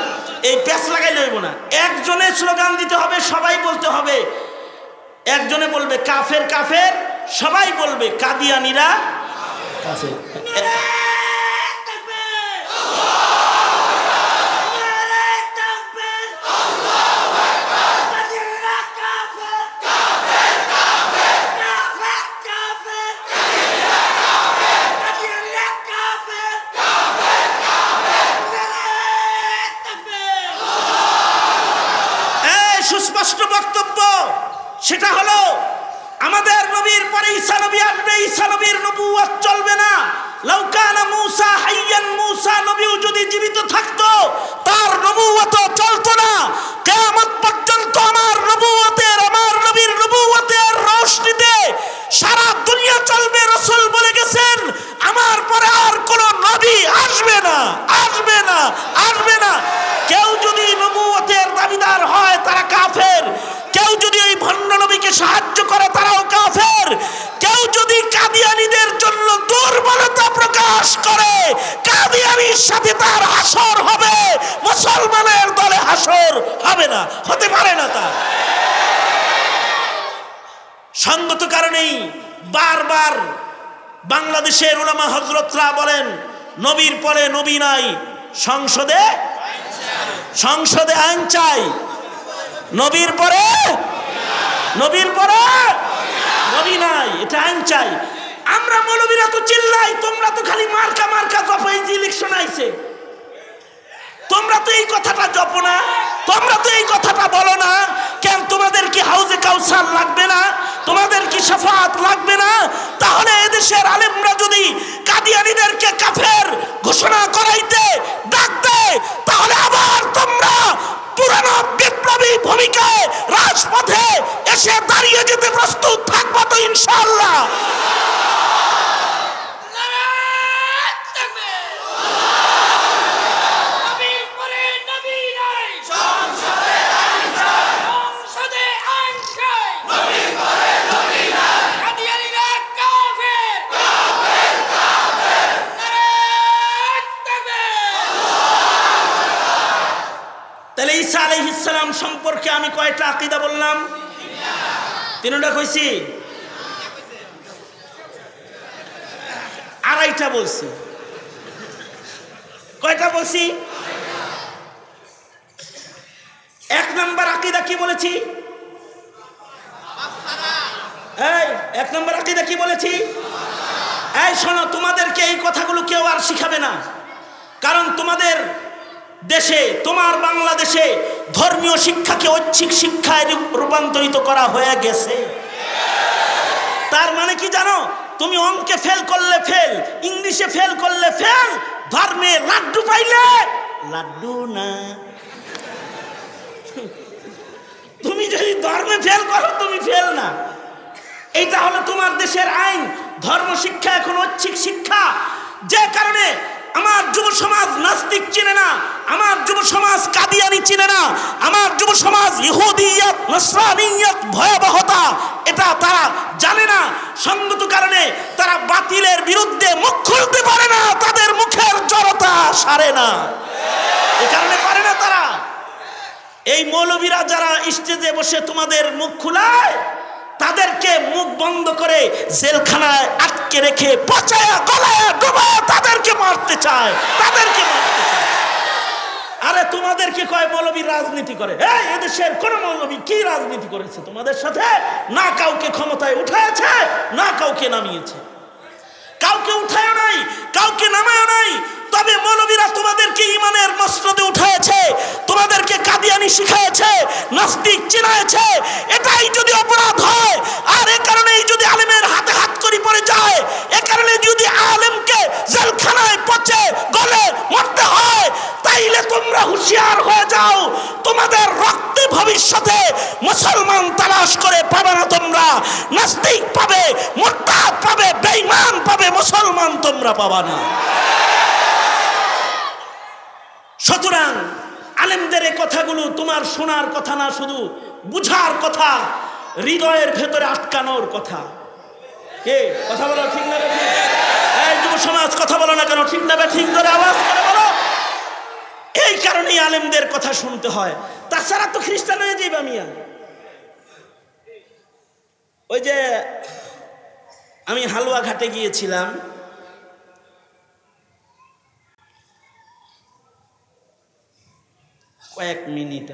এই প্যাচ লাগাই লইব না, একজনের স্লোগান দিতে হবে, সবাই বলতে হবে। একজনে বলবে কাফের কাফের, সবাই বলবে কাদিয়ানীরা কাফের। সুস্পষ্ট বক্তব্য, সেটা হলো আমাদের নবীর পরে ঈসা নবী আসবে, ঈসা নবীর নবুয়ত চলবে না। লাউ কানা মূসা হাইয়ান, মূসা নবীও যদি জীবিত থাকতো তার নবুয়ত চলতো না। কিয়ামত পর্যন্ত আমার নবুয়তের, আমার নবীর নবুয়তের রোশনীতে সারা দুনিয়া চলবে। রাসূল বলে গেছেন আমার পরে আর কোন নবী আসবে না, আসবে না, আসবে না। কেউ যদি নবুয়তের দাবিদার হয় তারা কাফের, কেউ যদি এই ভণ্ড নবীকে সাহায্য করে তারাও কাফের, কেউ যদি কাদিয়ানীদের জন্য দুর্বলতা প্রকাশ করে কাদিয়ানীর সাথে তার হাসর হবে, মুসলমানের দলে হাসর হবে না, হতে পারে না। তার সঙ্গত কারণেই বারবার বাংলাদেশের উলামা হযরতরা বলেন নবীর পরে নবী নাই, সংসদে সংসদে আইন চাই, নবীর পরে নবীর পরে নবী নাই, এটা আইন চাই। আমরা মৌলবীরা তো চিল্লাই, তোমরা তো খালি মার্কা মার্কা জপো, এই যে ইলেকশন আইছে তোমরা তো এই কথাটা জপো না, তোমরা তো এই কথাটা বলো না কেন? তোমাদের কি হাউজে কাউসার লাগবে না? তোমাদের কি শাফাআত লাগবে না? তাহলে এদেশের আলেমরা যদি কাদিয়ানীদেরকে কাফের ঘোষণা করাইতে ডাক দেয়, তাহলে আবার তোমরা পুরানো বিপ্লবী ভূমিকায় রাজপথে এসে দাঁড়িয়ে যেতে প্রস্তুত থাকবো তো ইনশাআল্লাহ। তাহলে ঈসা আলাইহিস সালাম সম্পর্কে আমি কয়টা আকীদা বললাম? তিনটা কইছি, আড়াইটা বলছি। কয়টা বলছি? এক নাম্বার আকীদা কি বলেছি? এই এক নাম্বার আকীদা কি বলেছি? এই শোনো, তোমাদেরকে এই কথাগুলো কেউ আর শিখাবে না, কারণ তোমাদের দেশে, তোমার বাংলাদেশে ধর্মীয় শিক্ষাকে ঐচ্ছিক শিক্ষায় রূপান্তরিত করা হয়ে গেছে। তার মানে কি জানো? তুমি অঙ্কে ফেল করলে ফেল, ইংলিশে ফেল করলে ফেল, ধর্মে লাড্ডু পাইলে লাড্ডু না। তুমি যদি ধর্মে ফেল করো তুমি ফেল না। এইটা হলো তোমার দেশের আইন। ধর্ম শিক্ষা এখন ঐচ্ছিক শিক্ষা, যে কারণে আমার যুব সমাজ নাস্তিক চিনে না, আমার যুব সমাজ কাদিয়ানী চিনে না, আমার যুব সমাজ ইহুদিয়ত নসরানিয়ত ভয়াবহতা এটা তারা জানে না। সঙ্গত কারণে তারা বাতিলের বিরুদ্ধে মুখ খুলতে পারে না, তাদের মুখের জড়তা সারে না, এই কারণে পারে না তারা। এই মৌলবীরা যারা স্টেজে বসে তোমাদের মুখ খুলায়, তাদেরকে মুখ বন্ধ করে জেলখানায় আটকে রেখে পচায়া গলায় ডুবায়া তাদেরকে মারতে চায়, তাদেরকে মারতে চায়। আরে তোমাদেরকে কয় মৌলবী রাজনীতি করে। এই এদেশের কোন মৌলবী কি রাজনীতি করেছে তোমাদের সাথে? না কাউকে ক্ষমতায় উঠায়ছে, না কাউকে নামিয়েছে। কাউকে উঠায় নাই, কাউকে নামায় নাই। তবে মৌলবীরা তোমাদেরকে ইমানের মসনদে উঠায়ছে, তোমাদেরকে কাদিয়ানী শিখায়ছে, নাস্তিক চিনায়ছে। এটাই যদি অপরাধ হয়, আর এ কারণেই যদি আলেমের হাতে হাত করি পড়ে যায়, এ কারণে যদি আলেমকে জেলখানায় পচে গলে মরতে হয়, তাইলে তোমরা হুঁশিয়ার হয়ে যাও। তোমাদের রক্তে নাস্তিক পাবে, মুরতাদ পাবে, বেঈমান পাবে, মুসলমান তোমরা পাবা না। সুতরাং আলেমদের এই কথাগুলো তোমার শোনার কথা না, শুধু বুঝার কথা, হৃদয়ের ভেতরে আটকানোর কথা। কে কথা বলো ঠিক না ঠিক? এই যুব সমাজ কথা বলো না কেন? ঠিক না ঠিক ধরে আওয়াজ করে বলো। এই কারণেই আলেমদের কথা শুনতে হয়, তাছাড়া তো খ্রিস্টান হয়ে যাইবা মিয়া। ওই যে আমি হালুয়া ঘাটে গিয়েছিলাম, কয়েক মিনিট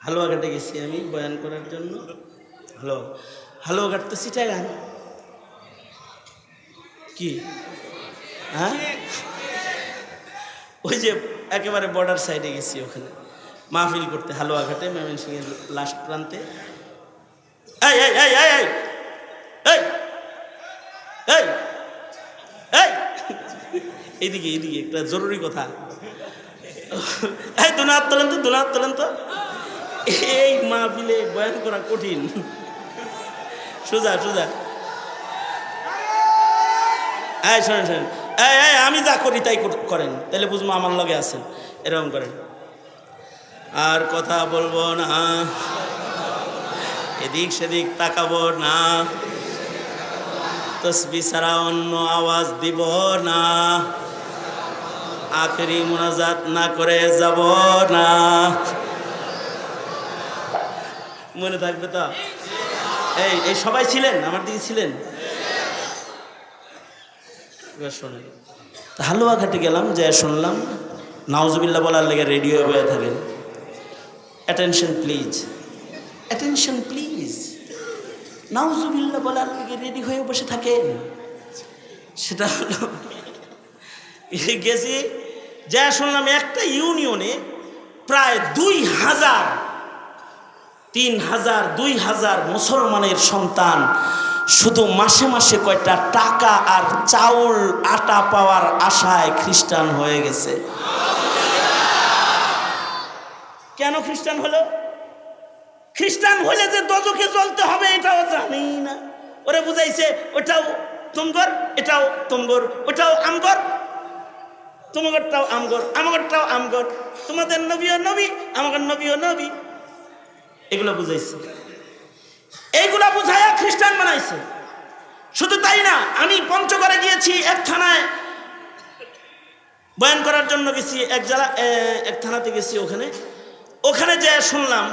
হালুয়া ঘাটে গেছি আমি বয়ান করার জন্য। হালুয়া ঘাট তো চিটাগাং কি, হ্যাঁ ওই যে একেবারে বর্ডার সাইডে গেছি, ওখানে মাহফিল করতে হালুয়া ঘাটে, ময়মনসিংহের লাস্ট প্রান্তে। এই এই এই এই এই এই এই এই এইদিকে এইদিকে একটা জরুরি কথা। এই দুনাত তোলেন তো, দুনাত তোলেন তো। এই মাহফিলে বয়ান করা কঠিন। সোজা সোজা এই শোনেন শোনেন, এই আমি যা করি তাই করেন, তাহলে বুঝবো আমার লগে আছেন, এরকম করেন। আর কথা বলবো না, এদিক সেদিক তাকাবো না, তসবিহ ছাড়া অন্য আওয়াজ দিব না, আখেরি মুনাজাত না করে যাব না। মনে থাকবে তো? এই সবাই ছিলেন, আমার দিকে ছিলেন। এবার শোনেন, হালুয়া ঘাটে গেলাম, যে শুনলাম নাউজুবিল্লাহ বলার লেগে রেডিও হয়ে থাকেন। Attention please, attention please. নাউজুবিল্লাহ বলার লেগে রেডি হয়ে বসে থাকেন। সেটা হলো গেছি, যা শুনলাম একটা ইউনিয়নে প্রায় 2000, 3000, 2000 মুসলমানের সন্তান শুধু মাসে মাসে কয়টা টাকা আর চাউল আটা পাওয়ার আশায় খ্রিস্টান হয়ে গেছে। কেন খ্রিস্টান হলো? খ্রিস্টান হলে যে দোজখে জ্বলতে হবে এটাও জানি না। ওরে বুঝাইছে ওটাও তুমগর, এটাও তুমগর, ওটাও আমগর, তোমাগরটাও আমগর, আমাগরটাও আমগর, তোমাদের নবীও নবী, আমাদের নবীও নবী, এগুলো বুঝাইছে। এইগুলা বুঝাইয়া খ্রিস্টান বানাইছে। শুধু তাই না, আমি পঞ্চগড়ে গিয়েছি, এক থানায় বয়ান করার জন্য গেছি, এক থানাতে গেছি। ওখানে যে শুনলাম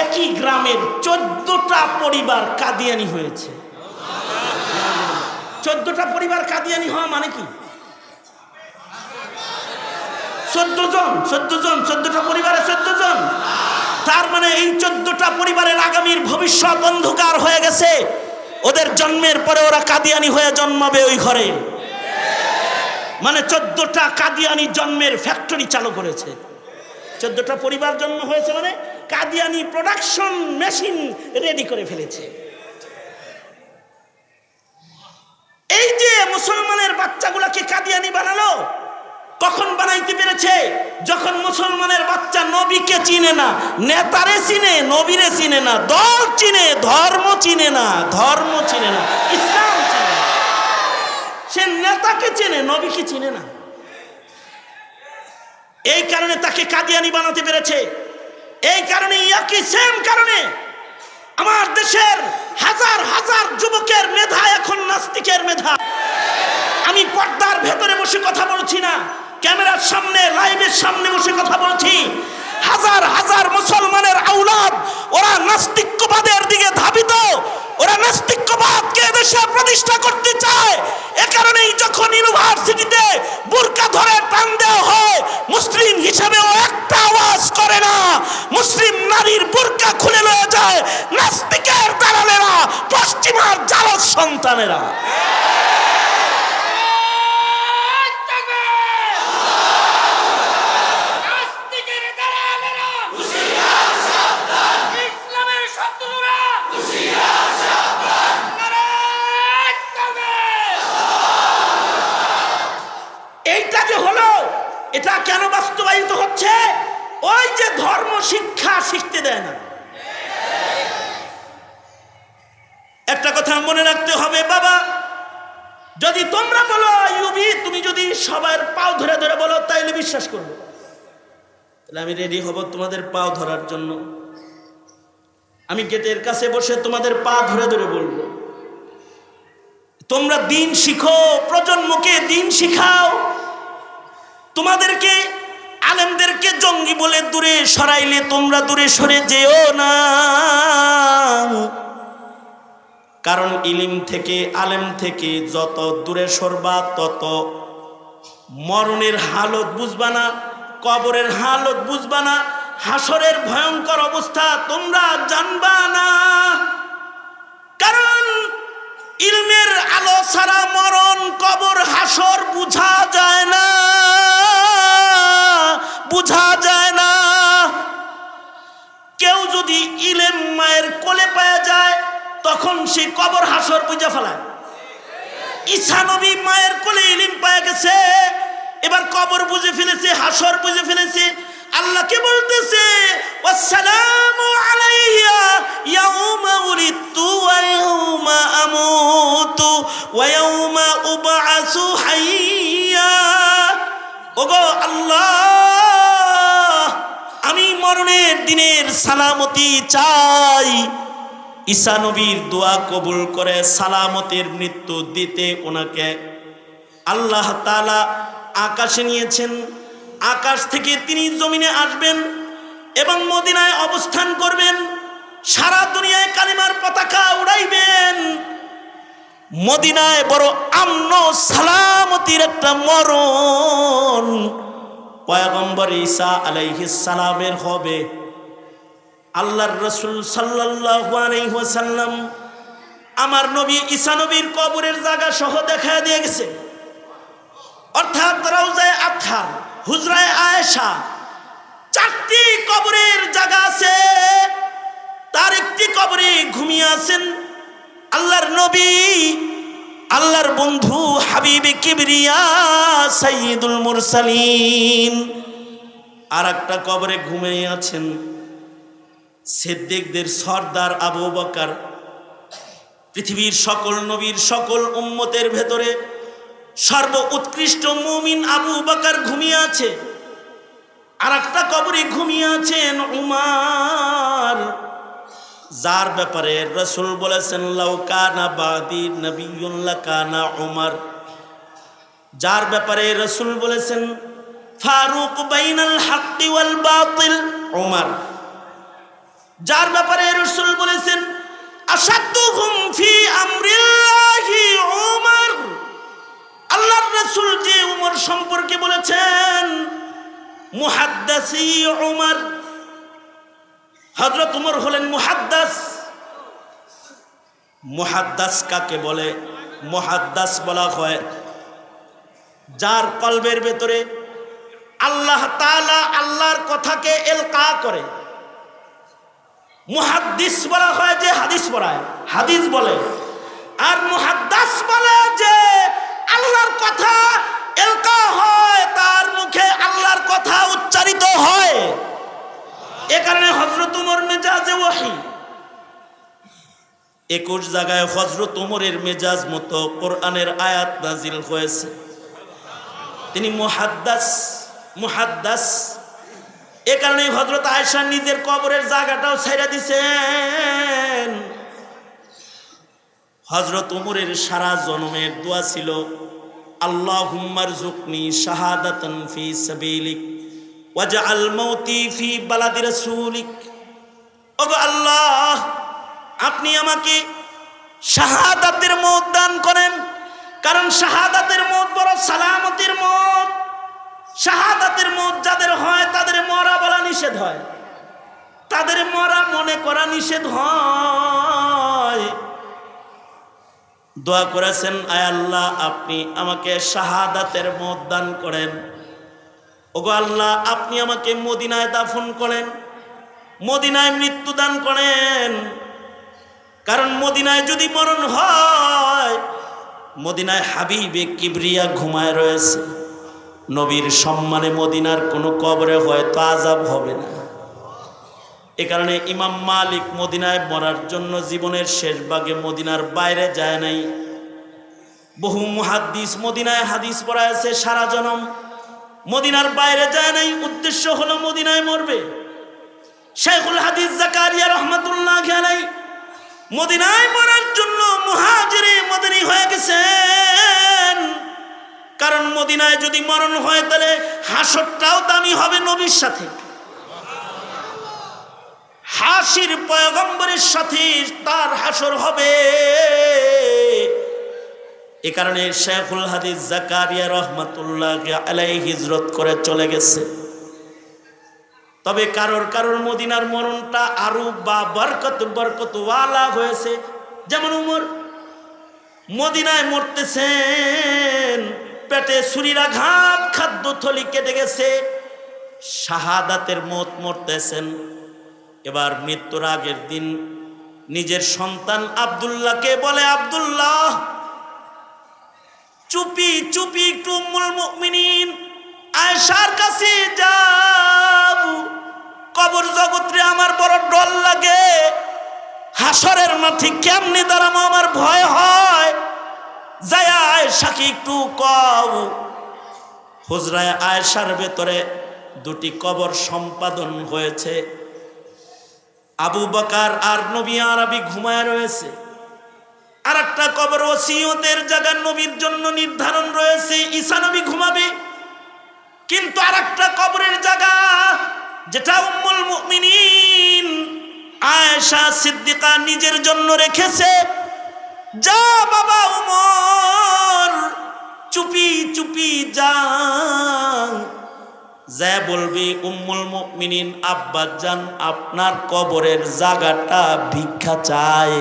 একই গ্রামের 14টা পরিবার কাদিয়ানি হয়েছে। 14টা পরিবার কাদিয়ানি হওয়া মানে কি? 14টা পরিবারে 14 জন। তার মানে এই 14টা পরিবারের আগামীর ভবিষ্যৎ অন্ধকার হয়ে গেছে। ওদের জন্মের পরে ওরা কাদিয়ানি হয়ে জন্মাবে ওই ঘরে। মানে 14টা কাদিয়ানি জন্মের ফ্যাক্টরি চালু করেছে। 14টা পরিবার জন্ম হয়েছে মানে কাদিয়ানি প্রোডাকশন মেশিন রেডি করে ফেলেছে। এই যে মুসলমানের বাচ্চাগুলাকে কাদিয়ানি বানালো, কখন বানাইতে পেরেছে? যখন মুসলমানের বাচ্চা নবীকে চিনে না, নেতারে চিনে, নবীরে চিনে না, দল চিনে, ধর্ম চিনে না, ইসলাম চিনে। সে নেতাকে চেনে, নবীকে চিনে না। এই কারণে তাকে কাদিয়ানি বানাতে পেরেছে। এই কারণে একই সেম কারণে আমার দেশের হাজার হাজার যুবকের মেধা এখন নাস্তিকের মেধা। আমি পর্দার ভেতরে বসে কথা বলছি না, ক্যামেরার সামনে, লাইভের সামনে বসে কথা বলছি। হাজার হাজার মুসলমানের আওলাদ ওরা নাস্তিক্যবাদের দিকে ধাবিত, ওরা নাস্তিক্যবাদকে দেশে প্রতিষ্ঠা করতে চায়। এ কারণেই যখন ইউনিভার্সিটিতে বুরকা ধরে টান দেওয়া হয়, মুসলিম হিসেবেও একটা আওয়াজ করে না। মুসলিম নারীর বুরকা খুলে লয়ে যায় নাস্তিকের দালালেরা, পশ্চিমার জালদ সন্তানেরা। ধর্ম শিক্ষা শিখতে দেয় না। একটা কথা মনে রাখতে হবে বাবা, যদি তোমরা বলো আইয়ুবী, তুমি যদি সবার পাও ধরে ধরে বলো তাইলে বিশ্বাস করবো, তাহলে আমি রেডি হব তোমাদের পাও ধরার জন্য। আমি গেটের কাছে বসে তোমাদের পা ধরে ধরে বলবো, তোমরা দিন শিখো, প্রজন্মকে দিন শিখাও। তোমাদেরকে আলেমদেরকে জঙ্গি বলে দূরে সরাইলে তোমরা দূরে সরে যেও না, কারণ ইলিম থেকে আলেম থেকে যত দূরে সরবা তত মরণের হালত বুঝবা না, কবরের হালত বুঝবা না, হাসরের ভয়ঙ্কর অবস্থা তোমরা জানবা না। কারণ ইলমের আলো ছাড়া মরণ, কবর, হাসর বুঝা যায় না, বুঝা যায় না। কেউ যদি ইলম মায়ের কোলে পাওয়া যায় তখন সে কবর হাসর বুঝা ফেলায়। ঈসা নবী মায়ের কোলে ইলম পাওয়া গেছে, এবার কবর বুঝে ফেলেছে, হাসর বুঝে ফেলেছে। আল্লাহকে বলতেছে ওয়াসসালামু আলাইয়া ইয়াউমা উলিদতু ওয়া ইয়াউমা আমুতু ওয়া ইয়াউমা উবআসু হাইয়া। ওগো আল্লাহ, আমি মরণের দিনের সালামতি চাই। ঈসা নবীর দোয়া কবুল করে সালামতের মৃত্যু দিতে ওনাকে আল্লাহ তাআলা আকাশে নিয়েছেন। আকাশ থেকে তিনি জমিনে আসবেন এবং মদিনায় অবস্থান করবেন, সারা দুনিয়ায় কালিমার পতাকা উড়াইবেন। মদিনায় বড় আমন সালামতির একটা মরণ পয়গম্বর ঈসা আলাইহিস সালামের হবে। আল্লাহর রাসূল সাল্লাল্লাহু আলাইহি ওয়াসাল্লাম আমার নবী ঈসা নবীর কবরের জায়গা সহ দেখায় দিয়ে গেছে। অর্থাৎ রাউজায়ে আতহার, হুজরায়ে আয়েশা, 4টি কবরের জায়গা আছে। তার একটি কবরে ঘুমিয়ে আছেন আল্লাহর নবী, আল্লাহর বন্ধু, হাবিবে কিবরিয়া, সাইয়্যিদুল মুরসালিন। আর একটা কবরে ঘুমিয়ে আছেন সিদ্দিকদের সর্দার আবু বকর। পৃথিবীর সকল নবীর সকল উম্মতের ভেতরে সর্ব উৎকৃষ্ট মুমিন আবু বকর ঘুমিয়ে আছে। আর একটা কবরে ঘুমিয়ে আছেন উমর, যার ব্যাপারে রাসূল বলেছেন লাউ কানা বাদি নবিয়্যুন লাকানা উমর। যার ব্যাপারে রাসূল বলেছেন ফারুক বাইনাল হাক্কি ওয়াল বাতিল উমর। যার ব্যাপারে রাসূল বলেছেন আশাদ্দুহুম ফি আমরিল্লাহি উমর। আল্লাহর রাসূল যে উমর সম্পর্কে বলেছেন মুহাদ্দিসি উমর। হযরত উমর হলেন মুহাদ্দিস। মুহাদ্দিস কাকে বলে? মুহাদ্দিস বলা হয় যার কলবের ভেতরে আল্লাহ তাআলা আল্লাহর কথাকে এলকা করে। মুহাদ্দিস বলা হয় যে হাদিস পড়ায়, হাদিস বলে। আর মুহাদ্দিস বলে যে আল্লাহর কথা এলকা হয়, তার মুখে আল্লাহর কথা উচ্চারিত হয়। এ কারণে হযরত উমর মেজাজে ওহী। 21 জায়গায় হযরত উমরের মেজাজ মতো কোরআনের আয়াত নাজিল হয়েছে। তিনি মুহাদ্দিস। এ কারণে হযরত আয়েশা নিজের কবরের জায়গাটাও ছাইড়া দিয়েছেন। হযরত উমরের সারা জন্মের দোয়া ছিল আল্লাহুম্মা রযুকনি শাহাদাতান ফি সাবিলিক ওয়াজআল মাউতি ফি বালাদি রাসূলিক। ওগো আল্লাহ, আপনি আমাকে শাহাদাতের মওত দান করেন, কারণ শাহাদাতের মওত বড় সালামতের মওত। শাহাদাতের মওত যাদের হয় তাদের মরা বলা নিষেধ হয়, তাদের মরা মনে করা নিষেধ হয়। দোয়া করেছেন আয় আল্লাহ, আপনি আমাকে শাহাদাতের মওত দান করেন। ওগো আল্লাহ, আপনি আমাকে মদিনায় দাফন করেন, মদিনায় মৃত্যু দান করেন। কারণ মদিনায় যদি মরণ হয়, মদিনায় হাবিবে কিবরিয়া ঘুমায় রয়েছে। নবীর সম্মানে মদিনার কোনো কবরে হয়তো আযাব হবে না। এ কারণে ইমাম মালিক মদিনায় মরার জন্য জীবনের শেষ ভাগে মদিনার বাইরে যায় নাই। বহু মুহাদ্দিস মদিনায় হাদিস পড়ায়ছে সারা জনম, মদিনার বাইরে যায় নাই, উদ্দেশ্য হলো মদিনায় মরবে। শাইখুল হাদিস জাকারিয়া রহমাতুল্লাহ আলাইহি মদিনায় মরার জন্য মুহাজিরে মদিনী হয়ে গেছেন। কারণ মদিনায় যদি মরণ হয় তাহলে হাসরটাও দামি হবে নবীর সাথে, হাসির পয়গম্বরের সাথে তার হাসর হবে। এ কারণে শাইখুল হাদিস জাকারিয়া রহমাতুল্লাহ আলাইহি হিজরত করে চলে গেছে। তবে কারোর মদিনার মরণটা আরো বা বরকতওয়ালা হয়েছে। যেমন উমর মদিনায় মরতেছেন, পেটে ছুরির আঘাত, খাদ্য থলি কেটে গেছে, শাহাদাতের মত মরতেছেন। এবার মৃত্যুর আগের দিন নিজের সন্তান আব্দুল্লাহকে বলে, আব্দুল্লাহ চুপি চুপি একটু উম্মুল মুমিনিন আয়েশার কাছে যাও, কবর জগতে আমার বড় ডর লাগে, হাসরের মাঠে কেমনে দাঁড়াবো আমার ভয় হয়, যায় আয়েশাকে একটু কও। হুজরায়ে আয়েশার ভেতরে দুটি কবর সম্পাদন হয়েছে। আবু বকর আর নবী আরবি ঘুমায় রয়েছে, আর একটা কবর ওসিয়তের জায়গা নবীর জন্য নির্ধারণ রয়েছে, ঈসা নবী ঘুমাবে। কিন্তু আর একটা কবরের জায়গা যেটা উম্মুল মুমিনিন আয়েশা সিদ্দিকা নিজের জন্য রেখেছে। যা বাবা উমর, চুপি চুপি যা, যা বলবি উম্মুল মুমিনিন আব্বাজান আপনার কবরের জায়গাটা ভিক্ষা চায়।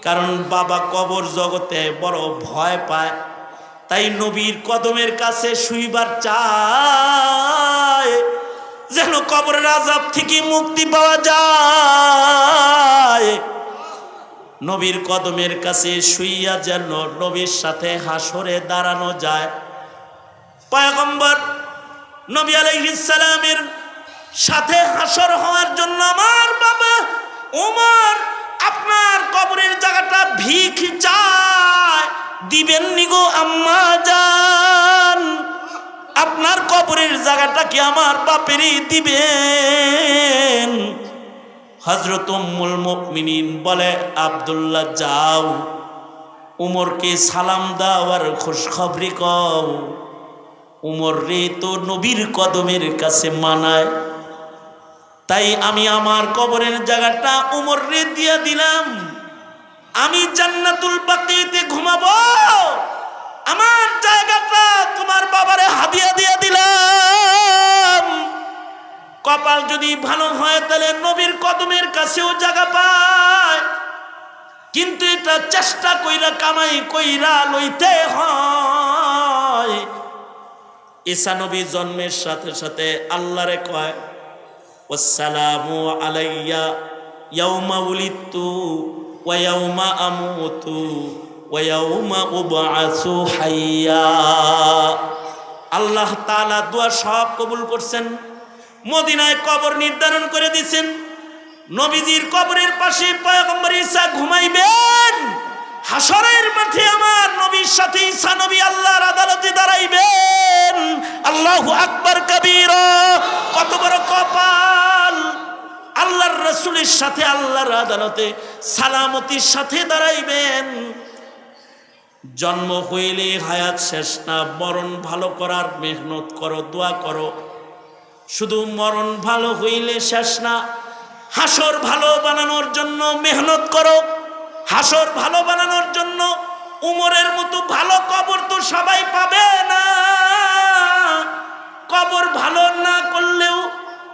কারণ বাবা কবর জগতে বড় ভয় পায়, তাই নবীর কদমের কাছে শুইবার চায়, যেন কবরের আযাব থেকে মুক্তি পাওয়া যায়। নবীর কদমের কাছে শুইয়া যেন নবীর সাথে হাসরে দাঁড়ানো যায়। পয়গম্বর নবী আলাইহিস সালামের সাথে হাসর হওয়ার জন্য আমার বাবা ওমর আপনার কবরের জায়গাটা ভিখ চায়, দিবেন নি গো আম্মা জান? আপনার কবরের জায়গাটা কি আমার বাপেরই দিবেন? হযরত উম্মুল মুমিনিন বলে, আব্দুল্লাহ যাও, উমরকে সালাম দাও আর খুশখবরি কও। উমর রে তো নবীর কদমের কাছে মানায়, তাই আমি আমার কবরের জায়গাটা উমর রে দিয়া দিলাম। আমি জান্নাতুল বাকিতে ঘুমাবো, আমার জায়গাটা তোমার বাবারে হাদিয়া দিয়া দিলাম। কপাল যদি ভালো হয় তাহলে নবীর কদমের কাছেও জায়গা পায়, কিন্তু এটা চেষ্টা কইরা কামাই কইরা লইতে হয়। ঈসা নবী জন্মের সাথে সাথে আল্লাহরে কয়, ওয়াসসালামু আলাইয়া ইয়াউমা উলিদতু ওয়া ইয়াউমা আমুতু ওয়া ইয়াউমা উবআসু হাইয়া। আল্লাহ তাআলা দোয়া সব কবুল করছেন, মদিনায় কবর নির্ধারণ করে দিয়েছেন। নবীজির কবরের পাশে পয়গম্বর ঈসা ঘুমাইবেন, হাসরের মাঠে আমার নবীর সাথে ঈসা নবী আল্লাহর আদালতে দাঁড়াইবেন। আল্লাহু আকবার কবীরা, কত বড় কপাল! আল্লাহর রাসূলের সাথে আল্লাহর আদালতে সালামতির সাথে দাঁড়াইবেন। জন্ম হইলে হায়াত শেষ না, মরণ ভালো করার মেহনত করো, দোয়া করো। শুধু মরণ ভালো হইলে শেষ না, হাসর ভালো বানানোর জন্য মেহনত করো। হাসর ভালো বানানোর জন্য উমরের মতো ভালো কবর তো সবাই পাবে না। কবর ভালো না করলেও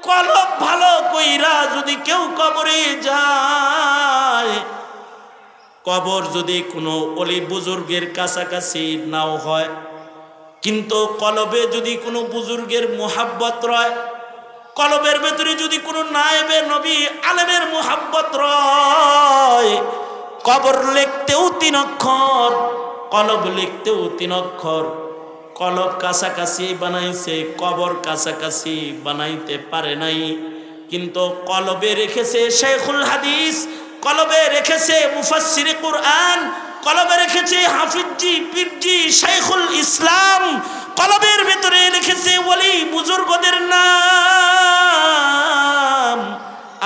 কলব ভালো কইরা যদি কেউ কবরে যায়, কবর যদি কোনো অলি বুজুর্গের কাছাকাছি নাও হয়, কিন্তু কলবে যদি কোনো বুজুর্গের মোহাব্বত রয়, কলবের ভেতরে যদি কোনো নায়েবে নবী আলেমের মোহাব্বত রয়, কবর লিখতেও 3 অক্ষর, কলব লিখতেও 3 অক্ষর। কলব কাছাকাছি বানাইছে, কবর কাছাকাছি বানাইতে পারে নাই। কিন্তু কলবে রেখেছে শেখুল হাদিস, কলবে রেখেছে মুফাসসিরে কুরআন, কলবে রেখেছে হাফিজি পীরজি শেখুল ইসলাম, কলবের ভিতরে রেখেছে ওলি বুজুর্গদের নাম।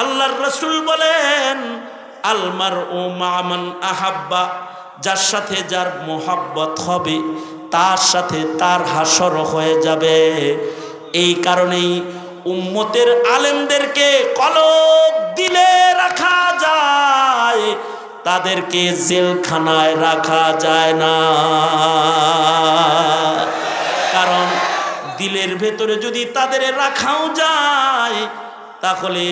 আল্লাহর রাসূল বলেন আল মারউ মা মান আহাব্বা, যার সাথে যার মোহাব্বত হবে তার সাথে তার হাসর হয়ে যাবে। এই কারণেই উম্মতের আলেমদেরকে কলব দিলে রাখা যায়, তাদেরকে জেলখানায় রাখা যায় না। কারণ দিলের ভেতরে যদি তাদের রাখাও যায় তাহলে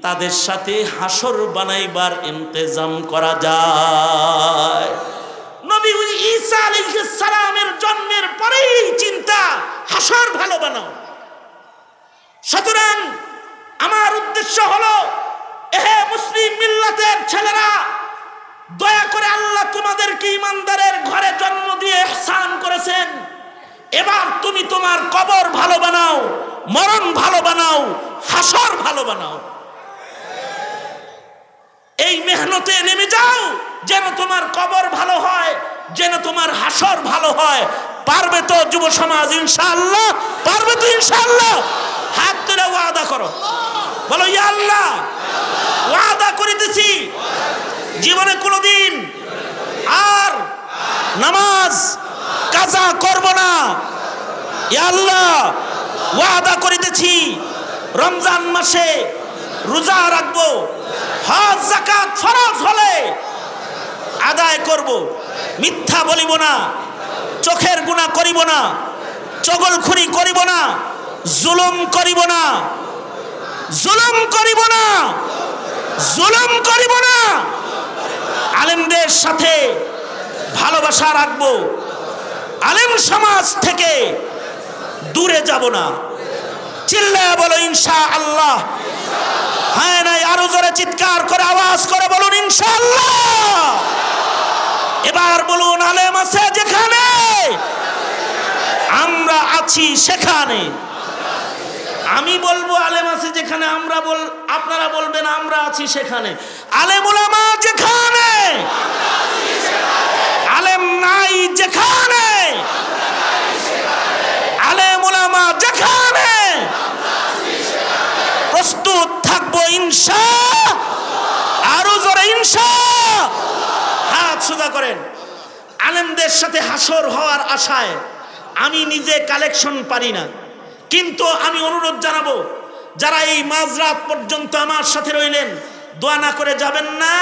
তাদের সাথে হাসর বানাইবার ইন্তজাম করা যায়। নবী ঈসা আলাইহিস সালামের জন্মের পরেই চিন্তা হাসর ভালো বানাও। সুতরাং আমার উদ্দেশ্য হলো, এহে মুসলিম মিল্লাতের ছেলেরা, দয়া করে আল্লাহ তোমাদেরকে ইমানদারের ঘরে জন্ম দিয়ে ইহসান করেছেন। এবার তুমি তোমার কবর ভালো বানাও, মরণ ভালো বানাও, হাসর ভালো বানাও। এই মেহনতে নেমে যাও যেন তোমার কবর ভালো হয়, যেন তোমার হাসর ভালো হয়। পারবে তো যুব সমাজ? ইনশাআল্লাহ পারবে তো? ইনশাআল্লাহ হাত তুলে ওয়াদা করো, বলো ইয়া আল্লাহ ওয়াদা করিতেছি জীবনে কোনোদিন আর নামাজ কাজা করব না। ইয়া আল্লাহ ওয়াদা করিতেছি রমজান মাসে রোজা রাখবো, হজ যাকাত ফরজ হলে আদায় করব, মিথ্যা বলিব না, চোখের গুনাহ করিব না, চগলখুরি করিব না, জুলুম করিব না, জুলুম করিব না, জুলুম করিব না। আলেমদের সাথে ভালোবাসা রাখবো, আলেম সমাজ থেকে দূরে যাব না। চিল্লায় বলো ইনশাআল্লাহ। হ্যাঁ নাই আরো জোরে চিৎকার করে আওয়াজ করে বলুন ইনশাআল্লাহ। এবার বলুন আলেম আছে যেখানে আমরা আছি সেখানে। আমি বলবো আলেম আছে যেখানে, আপনারা বলবেন আমরা আছি সেখানে। আলেম উলামা যেখানে, আলেম নাই যেখানে, আলেম উলামা যেখানে, প্রস্তুত থাকবো ইনশাআল্লাহ। আরো জোরে ইনশাআল্লাহ। হাত সোজা করেন। আলেমদের সাথে হাসর হওয়ার আশায় আমি নিজে কালেকশন পারি না, কিন্তু আমি অনুরোধ জানাবো যারা এই মাঝরাত পর্যন্ত আমার সাথে রইলেন, দোয়া না করে যাবেন না।